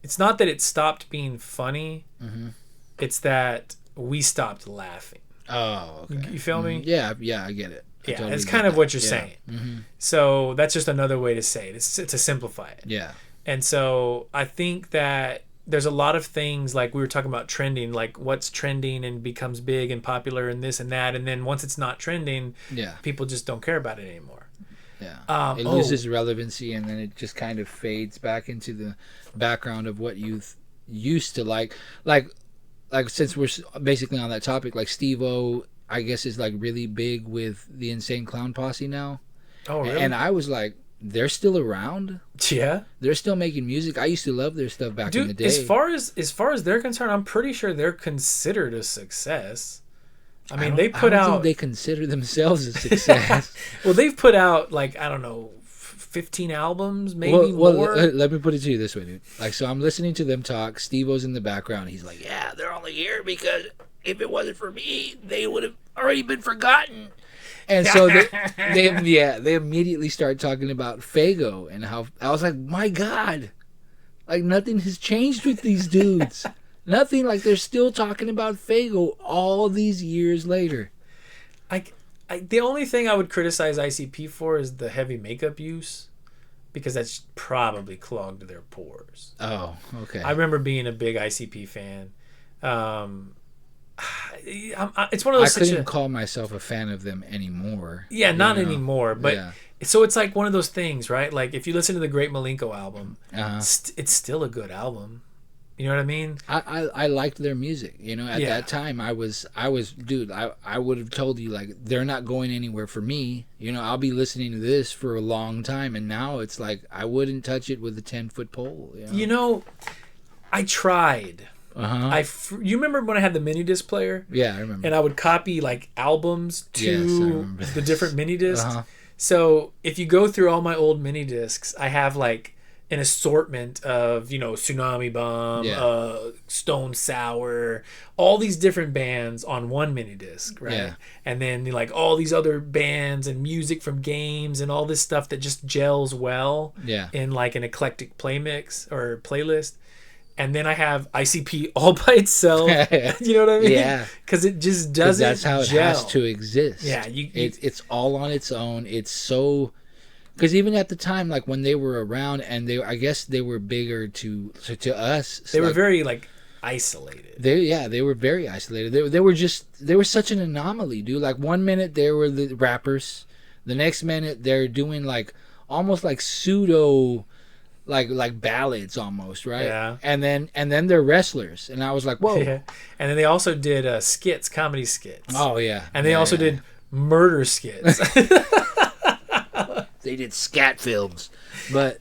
that it stopped being funny. Mm-hmm. It's that we stopped laughing. Oh, okay. You feel me? Yeah, I get it. Totally it's kind of what you're saying. Mm-hmm. So that's just another way to say it. It's to simplify it. Yeah. And so I think that there's a lot of things like we were talking about trending, like what's trending and becomes big and popular and this and that. And then once it's not trending, people just don't care about it anymore. Yeah. It loses relevancy and then it just kind of fades back into the background of what you used to like. Like since we're basically on that topic, like Steve-O, I guess is like really big with the Insane Clown Posse now. Oh, really? And I was like, they're still around. Yeah, they're still making music. I used to love their stuff back in the day. As far as they're concerned, I'm pretty sure they're considered a success. I mean, they put out. Think they consider themselves a success. Well, they've put out like I don't know, 15 albums, maybe more. Let me put it to you this way, dude. Like, so I'm listening to them talk. Steve-O's in the background. He's like, "Yeah, they're only here because if it wasn't for me, they would have already been forgotten." And so they immediately start talking about Fago and how I was like, my God, like nothing has changed with these dudes. Nothing. Like they're still talking about Fago all these years later. The only thing I would criticize ICP for is the heavy makeup use, because that's probably clogged their pores. Oh, okay. I remember being a big ICP fan. It's one of those. I couldn't call myself a fan of them anymore. Yeah, not anymore. But so it's like one of those things, right? Like if you listen to the Great Malenko album, it's still a good album. You know what I mean? I liked their music. At that time, I was dude. I would have told you like they're not going anywhere for me. I'll be listening to this for a long time, and now it's like I wouldn't touch it with a 10-foot pole. I tried. Uh-huh. You remember when I had the mini disc player? Yeah, I remember. And I would copy like albums to the different mini discs. Uh-huh. So if you go through all my old mini discs, I have like an assortment of, Tsunami Bomb, Yeah. Stone Sour, all these different bands on one mini disc, right? Yeah. And then like all these other bands and music from games and all this stuff that just gels well Yeah. in like an eclectic play mix or playlist. And then I have ICP all by itself. You know what I mean? Yeah. Because it just Because doesn't that's how it gel. has to exist. Yeah, it's all on its own. It's so, because even at the time, like when they were around, and I guess they were bigger to us. They were like, very like isolated. They were very isolated. They were such an anomaly, dude. Like one minute they were the rappers, the next minute they're doing like almost like pseudo. Like ballads almost, right? Yeah. And then they're wrestlers, and I was like, whoa. Yeah. And then they also did skits, comedy skits. Oh yeah. And they also did murder skits. They did scat films, but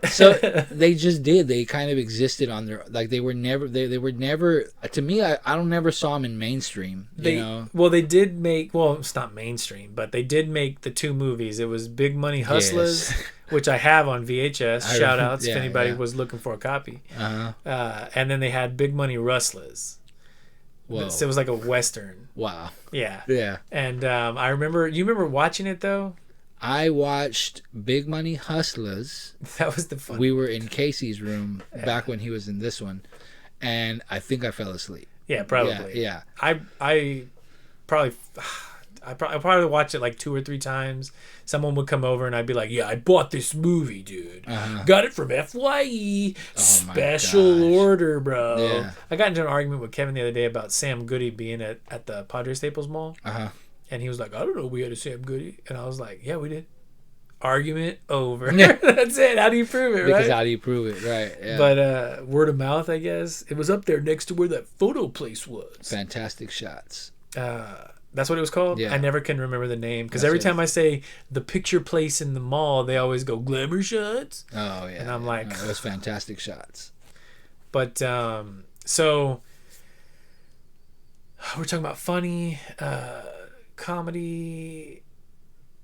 so they just did. They kind of existed on their, like they were never. They were never. To me, I don't never saw them in mainstream. Well, they did make. Well, it's not mainstream, but they did make the two movies. It was Big Money Hustlers. Yes. Which I have on VHS. Shout outs if anybody yeah. was looking for a copy. Uh-huh. And then they had Big Money Rustlers. Whoa. So it was like a Western. Wow. Yeah. Yeah. And I remember, you remember watching it though? I watched Big Money Hustlers. That was the fun. We were in Casey's room back when he was in this one, and I think I fell asleep. Yeah, probably. Yeah. I probably watched it like 2 or 3 times. Someone would come over and I'd be like, "Yeah, I bought this movie, dude. Got it from FYE, special order, bro." Yeah. I got into an argument with Kevin the other day about Sam Goody being at the Padre Staples Mall, and he was like, "I don't know, we had a Sam Goody," and I was like, "Yeah, we did." Argument over. That's it. How do you prove it, right? Because how do you prove it, right? Yeah. But word of mouth, I guess. It was up there next to where that photo place was. Fantastic shots. That's what it was called? Yeah. I never can remember the name. Because every time I say the picture place in the mall, they always go glamour shots. Oh, yeah. And I'm like... No, it was fantastic shots. But, so... We're talking about funny, comedy...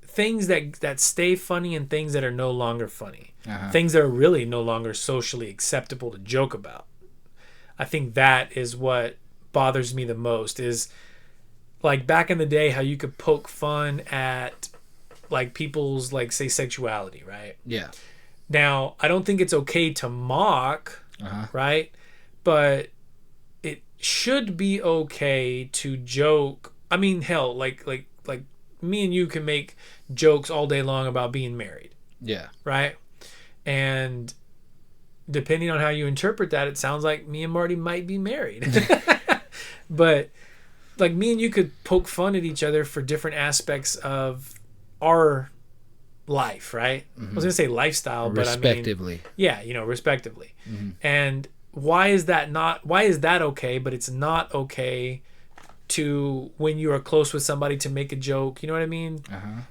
Things that stay funny and things that are no longer funny. Things that are really no longer socially acceptable to joke about. I think that is what bothers me the most is... Like back in the day, how you could poke fun at like people's like say sexuality, right? Yeah. Now, I don't think it's okay to mock, right? But it should be okay to joke. I mean, hell, like me and you can make jokes all day long about being married. Yeah. Right? And depending on how you interpret that, it sounds like me and Marty might be married. But like me and you could poke fun at each other for different aspects of our life, right? I was gonna say lifestyle, but respectively. I mean, respectively. And why is that okay, but it's not okay to when you are close with somebody to make a joke, you know what I mean?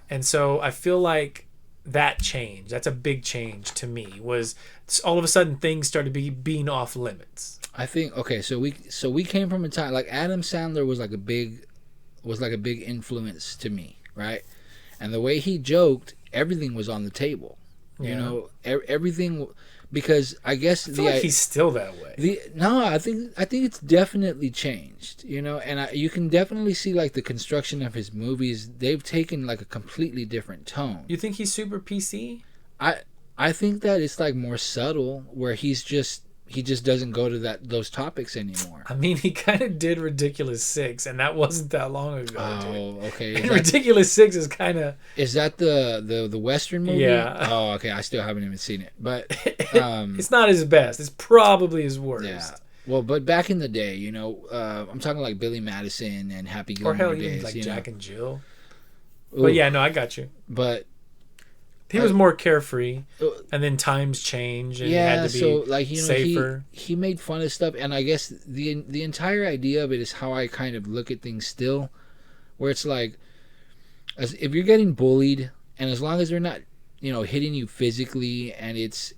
And so I feel like that change, that's a big change to me, was all of a sudden things started being off limits. I think so we came from a time like Adam Sandler was like a big influence to me, right? And the way he joked, everything was on the table. You know, everything, because I guess I feel like he's still that way. I think it's definitely changed, and you can definitely see like the construction of his movies, they've taken like a completely different tone. You think he's super PC? I think that it's like more subtle, where he just doesn't go to those topics anymore. I mean, he kind of did Ridiculous 6, and that wasn't that long ago. Oh, dude. Okay. And Ridiculous 6 is kind of... Is that the Western movie? Yeah. Oh, okay. I still haven't even seen it, but it's not his best. It's probably his worst. Yeah. Well, but back in the day, I'm talking like Billy Madison and Happy Gilmore Or hell, days, even like Jack and Jill. Ooh. But yeah, no, I got you. But he was more carefree, and then times change, and he had to be safer. He made fun of stuff, and I guess the entire idea of it is how I kind of look at things still, where it's like, as if you're getting bullied, and as long as they're not, hitting you physically, and it's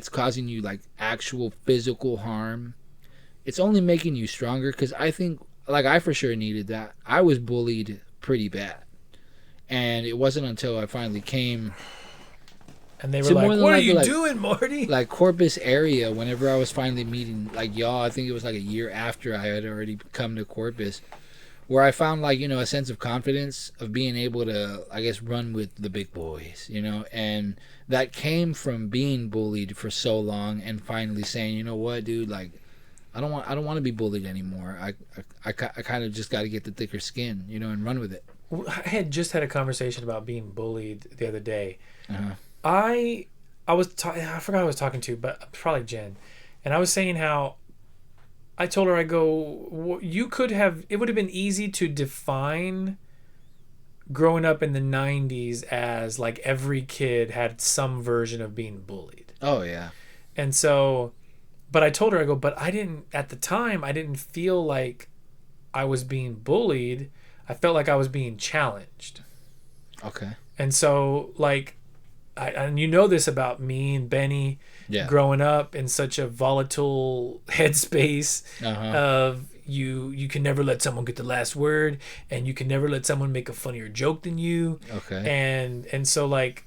causing you like actual physical harm, it's only making you stronger. Because I think, like, I for sure needed that. I was bullied pretty bad. And it wasn't until I finally came And they were to like, more than "What are you doing, Marty?" like Corpus area. Whenever I was finally meeting like y'all, I think it was like a year after I had already come to Corpus, where I found like a sense of confidence of being able to, I guess, run with the big boys, and that came from being bullied for so long and finally saying, you know what, dude, like I don't want to be bullied anymore. I kind of just got to get the thicker skin, and run with it. I had just had a conversation about being bullied the other day. Uh-huh. I forgot who I was talking to, but probably Jen, and I was saying how I told her, I go, you could have, it would have been easy to define growing up in the 90s as like every kid had some version of being bullied. Oh yeah. And so, but I told her, I go, but at the time, I didn't feel like I was being bullied. I felt like I was being challenged. Okay. And so, like, and you know this about me and Benny, growing up in such a volatile headspace of you can never let someone get the last word, and you can never let someone make a funnier joke than you. Okay. And so, like,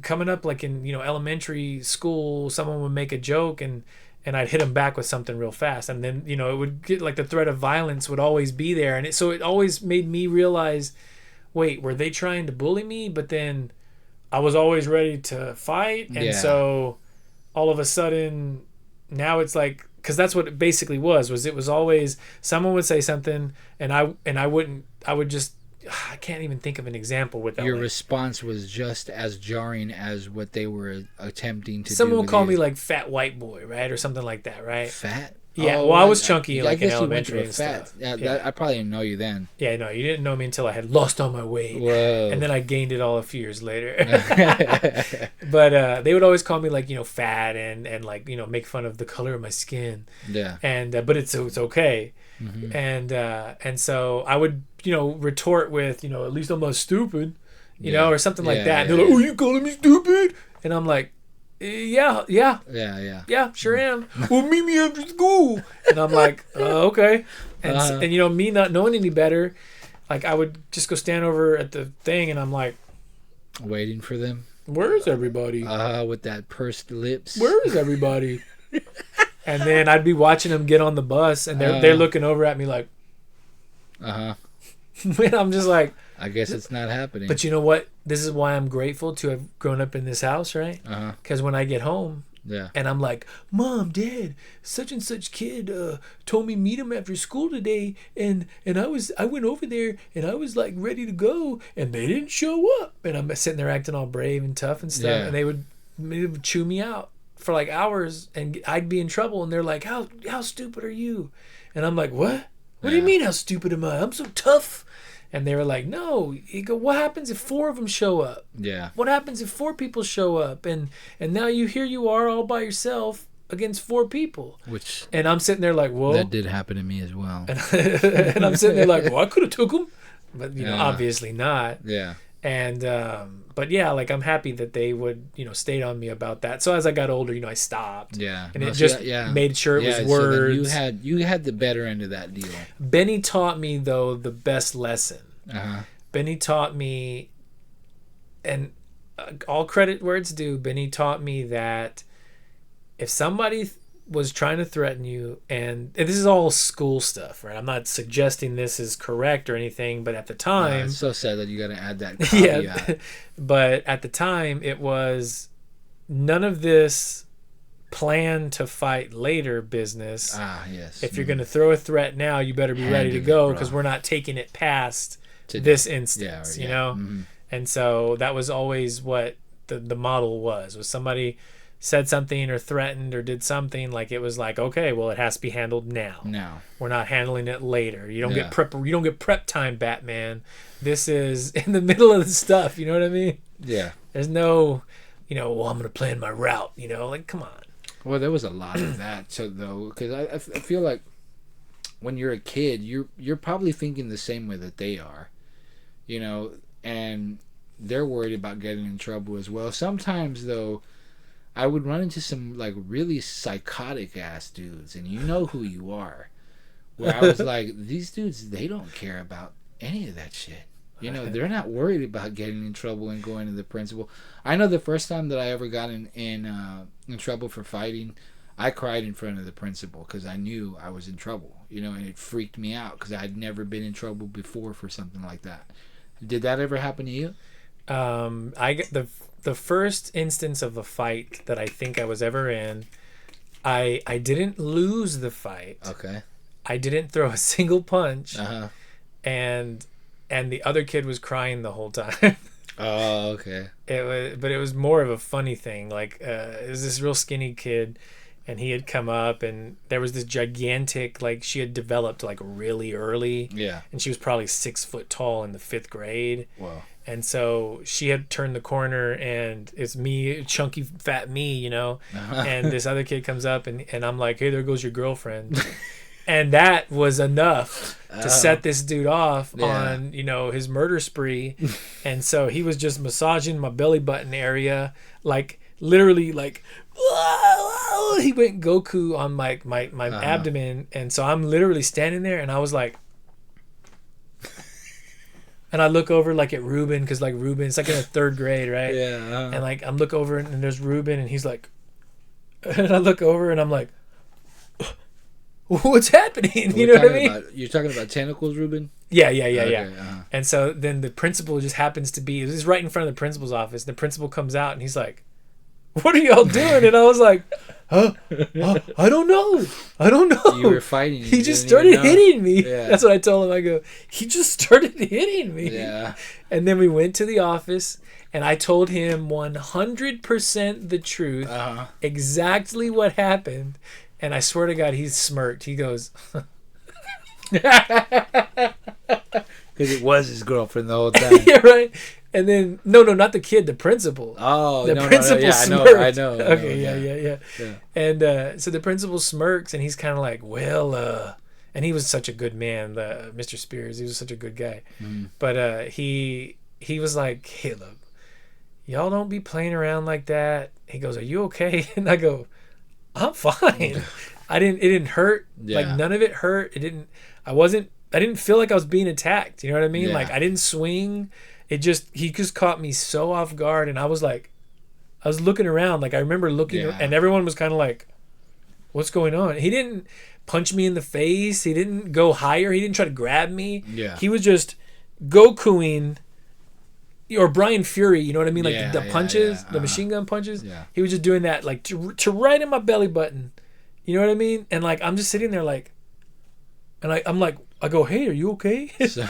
coming up, like in elementary school, someone would make a joke and I'd hit them back with something real fast, and then it would get like the threat of violence would always be there, and so it always made me realize, wait, were they trying to bully me? But then I was always ready to fight, and so all of a sudden now it's like, because that's what it basically was it was always someone would say something and I would just, I can't even think of an example with that. Your response was just as jarring as what they were attempting to do. Someone would call me like fat white boy, right, or something like that, right? Fat. Yeah, well, I was chunky, like in elementary and fat. stuff. Yeah. I probably didn't know you then. Yeah, no, you didn't know me until I had lost all my weight. Whoa. And then I gained it all a few years later. But they would always call me like, fat and like, make fun of the color of my skin. Yeah. And but it's okay. Mm-hmm. And so I would, retort with, at least I'm not stupid, or something like that. And they're like, "Oh, you calling me stupid?" And I'm like, yeah, sure am. Well, meet me after school. And I'm like, okay. And me not knowing any better, like I would just go stand over at the thing, and I'm like, waiting for them. Where's everybody? With that pursed lips. Where's everybody? And then I'd be watching them get on the bus, and they're looking over at me like, and I'm just like, I guess it's not happening. But you know what? This is why I'm grateful to have grown up in this house, right? Because when I get home, and I'm like, "Mom, Dad, such and such kid told me meet him after school today, and I went over there and I was like ready to go, and they didn't show up." And I'm sitting there acting all brave and tough and stuff, and they would chew me out for like hours, and I'd be in trouble, and they're like, "How stupid are you?" And I'm like, "What? What do you mean how stupid am I? I'm so tough." And they were like, "No." You go, "What happens if 4 of them show up? Yeah. What happens if 4 people show up? And now you are all by yourself against 4 people." And I'm sitting there like, "Whoa." That did happen to me as well. And I'm sitting there like, "Well, I could have took them," but obviously not. Yeah. And but yeah, like I'm happy that they would stayed on me about that. So as I got older, I stopped. Yeah. And it just made sure it was words. So you had the better end of that deal. Benny taught me though the best lesson. Benny taught me, and all credit where it's due, Benny taught me that if somebody was trying to threaten you, and this is all school stuff, right? I'm not suggesting this is correct or anything, but at the time, it's so sad that you got to add that caveat. But at the time, it was none of this plan to fight later business. Yes. If you're going to throw a threat now, you better be ready to go, because we're not taking it past this instance, you know? Mm-hmm. And so that was always what the model was somebody said something or threatened or did something, like it was like, okay, well, it has to be handled now. We're not handling it later. You don't get prep time, Batman. This is in the middle of the stuff, you know what I mean? Yeah. There's no, well, I'm going to plan my route, like, come on. Well, there was a lot of that, though, because I feel like when you're a kid, you're probably thinking the same way that they are, and they're worried about getting in trouble as well. Sometimes, though, I would run into some like really psychotic ass dudes, and you know who you are, where I was like, these dudes, they don't care about any of that shit. You know, they're not worried about getting in trouble and going to the principal. I know the first time that I ever got in trouble for fighting, I cried in front of the principal because I knew I was in trouble. You know, and it freaked me out because I'd never been in trouble before for something like that. Did that ever happen to you? I get the first instance of a fight that I think I was ever in. I didn't lose the fight. Okay. I didn't throw a single punch. Uh-huh. And the other kid was crying the whole time. Oh, okay. But it was more of a funny thing. Like, it was this real skinny kid, and he had come up, and there was this gigantic, like, she had developed like really early. Yeah. And she was probably 6 foot tall in the 5th grade. Wow. And so she had turned the corner, and it's me, chunky fat me, you know. And this other kid comes up, and I'm like, hey, there goes your girlfriend. And that was enough to set this dude off on, you know, his murder spree. And so he was just massaging my belly button area, like literally like, he went Goku on my abdomen. And so I'm literally standing there, and I was like, and I look over like at Ruben, because like Ruben, it's like in the 3rd grade, right? Yeah. And like I'm look over, and there's Ruben, and he's like, and I look over, and I'm like, what's happening? You know what I mean? You're talking about tentacles, Ruben? Yeah. Okay, And so then the principal just happens to be, this is right in front of the principal's office. The principal comes out, and he's like, what are y'all doing? And I was like, I don't know. You were fighting. He just started hitting me. Yeah. That's what I told him. I go, he just started hitting me. Yeah. And then we went to the office, and I told him 100% the truth, exactly what happened. And I swear to God, he smirked. He goes, because it was his girlfriend the whole time. yeah, right. And then no, not the kid, the principal. Oh, the principal yeah, smirked. I know. Okay, yeah. And so the principal smirks, and he's kind of like, well, and he was such a good man, Mr. Spears. He was such a good guy. But he was like, hey, look, y'all don't be playing around like that. He goes, are you okay? And I go, I'm fine. It didn't hurt. Yeah. Like, none of it hurt. I didn't feel like I was being attacked. You know what I mean? Yeah. Like, I didn't swing. He just caught me so off guard. And I was looking around. Like, I remember looking, and everyone was kind of like, what's going on? He didn't punch me in the face. He didn't go higher. He didn't try to grab me. Yeah. He was just Gokuing, or Brian Fury, you know what I mean? Like the punches, the machine gun punches. Yeah. He was just doing that, like to right in my belly button. You know what I mean? And like I'm just sitting there, like, and I'm like, I go, hey, are you okay? So,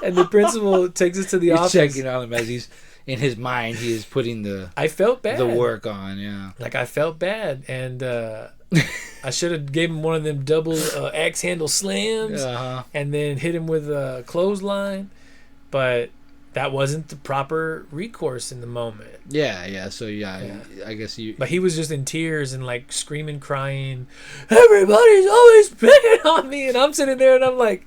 and the principal takes us to the office. Checking on him as he's in his mind. He is putting I felt bad. the work on. Yeah. Like I felt bad, and I should have gave him one of them double axe handle slams, and then hit him with a clothesline. But that wasn't the proper recourse in the moment. Yeah. So I guess you. But he was just in tears and like screaming, crying. Everybody's always picking on me, and I'm sitting there and I'm like,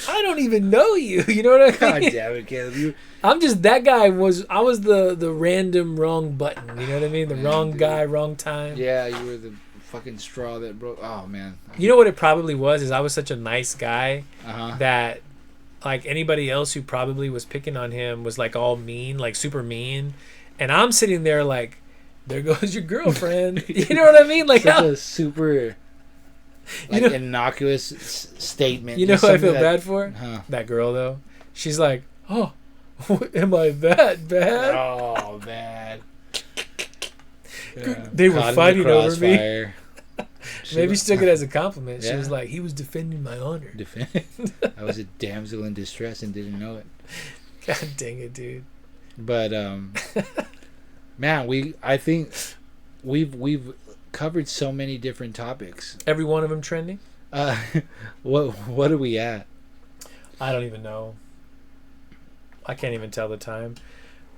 I don't even know you. You know what I mean? God damn it, Caleb! I'm just that guy. I was the random wrong button. You know what I mean? The wrong guy, wrong time. Yeah, you were the fucking straw that broke. Oh man. You know what it probably was? Is I was such a nice guy that. Like anybody else who probably was picking on him was like all mean, like super mean, and I'm sitting there like, there goes your girlfriend. You know what I mean? Like such a super, like, innocuous statement. You know who I feel bad for? That girl though. She's like, oh, am I that bad? Oh man. They were fighting over me. Maybe she took it as a compliment. Yeah. She was like, he was defending my honor. I was a damsel in distress and didn't know it. God dang it, dude. But man, I think we've covered so many different topics. Every one of them trending? What are we at? I don't even know. I can't even tell the time.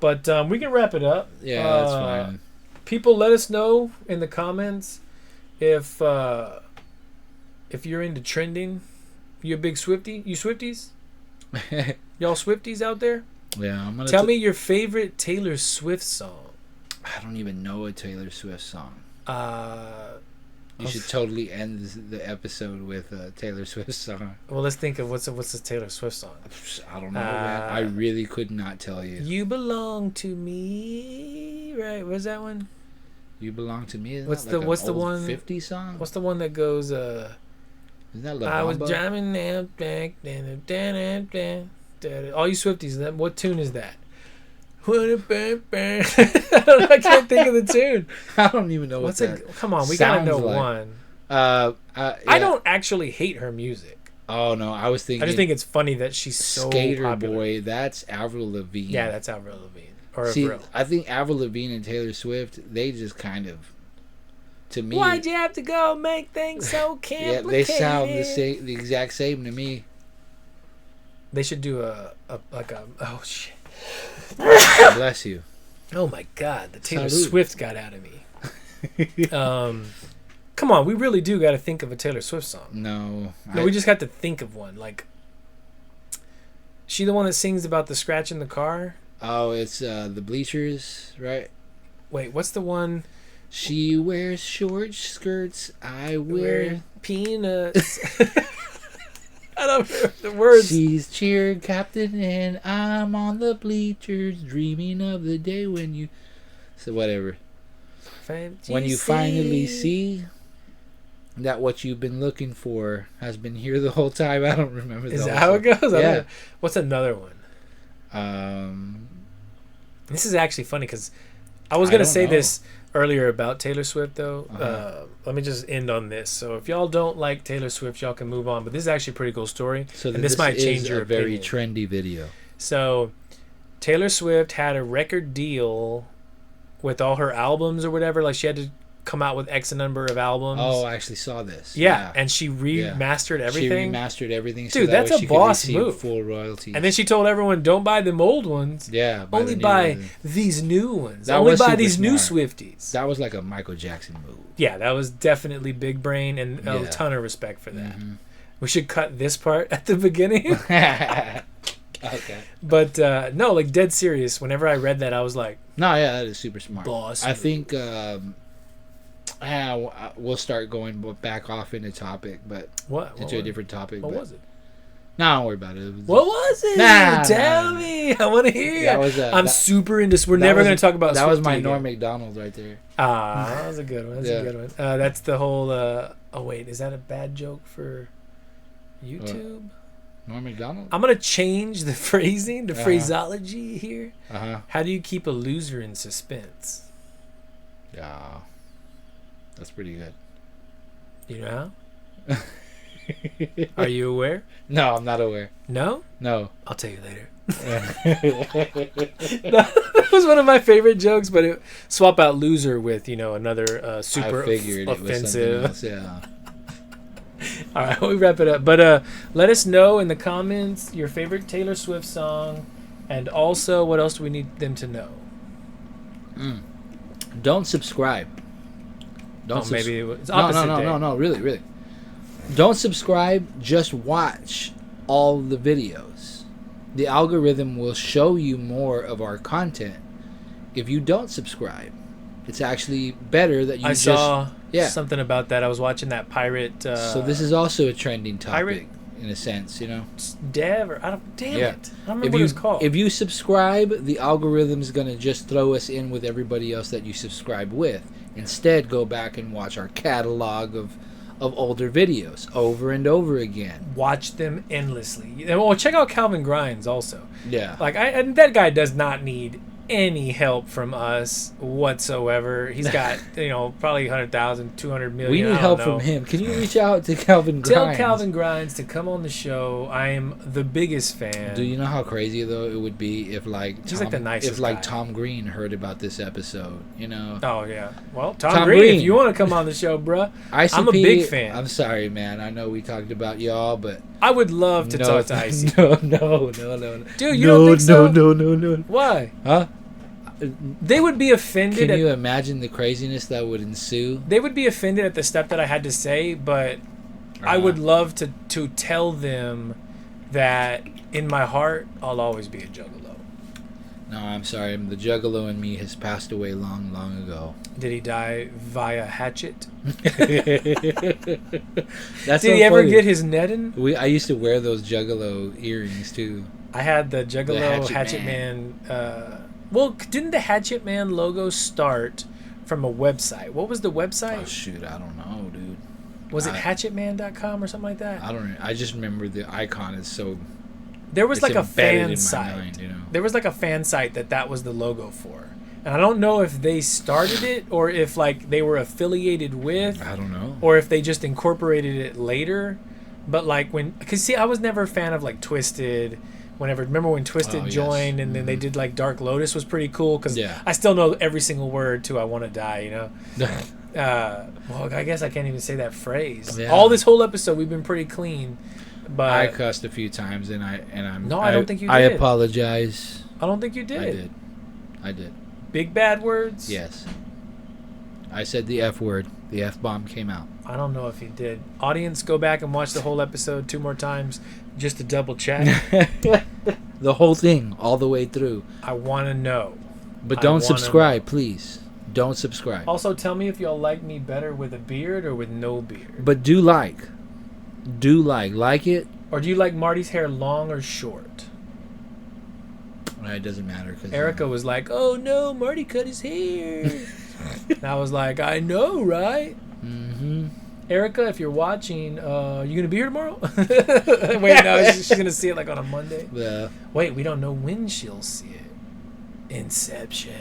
But we can wrap it up. Yeah, that's fine. People, let us know in the comments if you're into trending. You a big Swiftie? You Swifties? Y'all Swifties out there? Yeah, I'm gonna tell me your favorite Taylor Swift song. I don't even know a Taylor Swift song. You should totally end the episode with a Taylor Swift song. Well, let's think of what's the Taylor Swift song. I don't know, man. I really could not tell you. You belong to me, right? What's that one? You belong to me. What's the one? 50 song? What's the one that goes? Isn't that La Bamba? I was driving back. All you Swifties, what tune is that? I can't think of the tune. I don't even know what's that. Come on, we gotta know like. One. Yeah. I don't actually hate her music. Oh no, I was thinking. I just think it's funny that she's so Skater popular. Boy. That's Avril Lavigne. Yeah, that's Avril Lavigne. I think Avril Lavigne and Taylor Swift, they just kind of, to me. Why'd you have to go make things so complicated? Yeah, they sound the exact same to me. They should do oh shit. Bless you. Oh my God, the Taylor Salud. Swift got out of me. Come on, we really do got to think of a Taylor Swift song. No, we just got to think of one. Like, she the one that sings about the scratch in the car? Oh, it's the Bleachers, right? Wait, what's the one? She wears short skirts. I wear peanuts. I don't remember the words. She's cheer captain and I'm on the bleachers dreaming of the day when you... So whatever. When you finally see that what you've been looking for has been here the whole time. I don't remember. Is that how it goes? Yeah. What's another one? This is actually funny because I was going to say this earlier about Taylor Swift, though. Let me just end on this. So if y'all don't like Taylor Swift, y'all can move on. But this is actually a pretty cool story. So and this might change your opinion. Very trendy video. So Taylor Swift had a record deal with all her albums or whatever. Like, she had to come out with X number of albums. Oh, I actually saw this. Yeah. And she remastered everything. She remastered everything. Dude, so that's a boss move. Full royalties. And then she told everyone, don't buy them old ones. Yeah. Only buy these new ones. That Only was buy super these new smart. Swifties. That was like a Michael Jackson move. Yeah, that was definitely big brain and a ton of respect for that. Mm-hmm. We should cut this part at the beginning. Okay. But no, like, dead serious. Whenever I read that, I was like, no, yeah, that is super smart. Boss I move. think we'll start going back off into topic, but into a different topic. What was it? No, don't worry about it. What was it? Tell me. I want to hear. I'm super into. We're never going to talk about. That was my again. Norm Macdonald right there. That was a good one. That's a good one. That's the whole. Oh wait, is that a bad joke for YouTube? Norm Macdonald. I'm gonna change the phrasing, the phraseology here. How do you keep a loser in suspense? Yeah, that's pretty good. You know how? Are you aware? No, I'm not aware. No? No. I'll tell you later. That was one of my favorite jokes, but swap out loser with, another super offensive. It was yeah. All right, we wrap it up. But let us know in the comments your favorite Taylor Swift song, and also what else do we need them to know? Don't subscribe. Maybe it's opposite day. No, really. Don't subscribe, just watch all the videos. The algorithm will show you more of our content if you don't subscribe. It's actually better that you saw something about that. I was watching that pirate. So this is also a trending topic pirate? In a sense, Dev or I don't. Damn it! I don't remember what it's called. If you subscribe, the algorithm's gonna just throw us in with everybody else that you subscribe with. Instead, go back and watch our catalog of older videos over and over again. Watch them endlessly. Well, check out Calvin Grimes also. Yeah. And that guy does not need any help from us whatsoever. He's got, probably 100,000, 200 million. We need help from him. Can you reach out to Calvin Grimes? Tell Calvin Grimes to come on the show. I am the biggest fan. Do you know how crazy though it would be if the nicest guy. Tom Green heard about this episode, Oh yeah. Well, Tom Green, if you want to come on the show, bruh. ICP, I'm a big fan. I'm sorry, man. I know we talked about y'all, but I would love to talk to ICP. No. Dude, you don't think so? No. Why? Huh? They would be offended. Can you imagine the craziness that would ensue? They would be offended at the stuff that I had to say, but I would love to tell them that in my heart, I'll always be a juggalo. No, I'm sorry. The Juggalo in me has passed away long, long ago. Did he die via hatchet? That's Did so he ever funny. get his netting? I used to wear those Juggalo earrings too. I had the Juggalo The Hatchet Man. Well, didn't the Hatchet Man logo start from a website? What was the website? Oh shoot, I don't know, dude. Was it hatchetman.com or something like that? I just remember the icon is so. There was It's like a embedded in fan my site. mind, you know. There was like a fan site that was the logo for. And I don't know if they started it or if like they were affiliated with, I don't know. or if they just incorporated it later. But like because see, I was never a fan of like Twisted. Remember when Twisted joined and then they did like Dark Lotus was pretty cool because I still know every single word to I Want to Die, you know. Well, I guess I can't even say that phrase. Yeah. All this whole episode we've been pretty clean. But I cussed a few times and I'm. No, I don't think you did. I apologize. I don't think you did. I did. Big bad words? Yes. I said the F word. The F bomb came out. I don't know if you did. Audience, go back and watch the whole episode 2 more times just to double check. The whole thing, all the way through. I want to know. But don't subscribe, please. Don't subscribe. Also, tell me if y'all like me better with a beard or with no beard. But do like. Like it. Or do you like Marty's hair long or short? It doesn't matter. Cause, Erica was like, oh no, Marty cut his hair. And I was like, I know, right? Mm-hmm. Erica, if you're watching, you going to be here tomorrow? Wait, no, she's going to see it like on a Monday. Yeah. Wait, we don't know when she'll see it. Inception.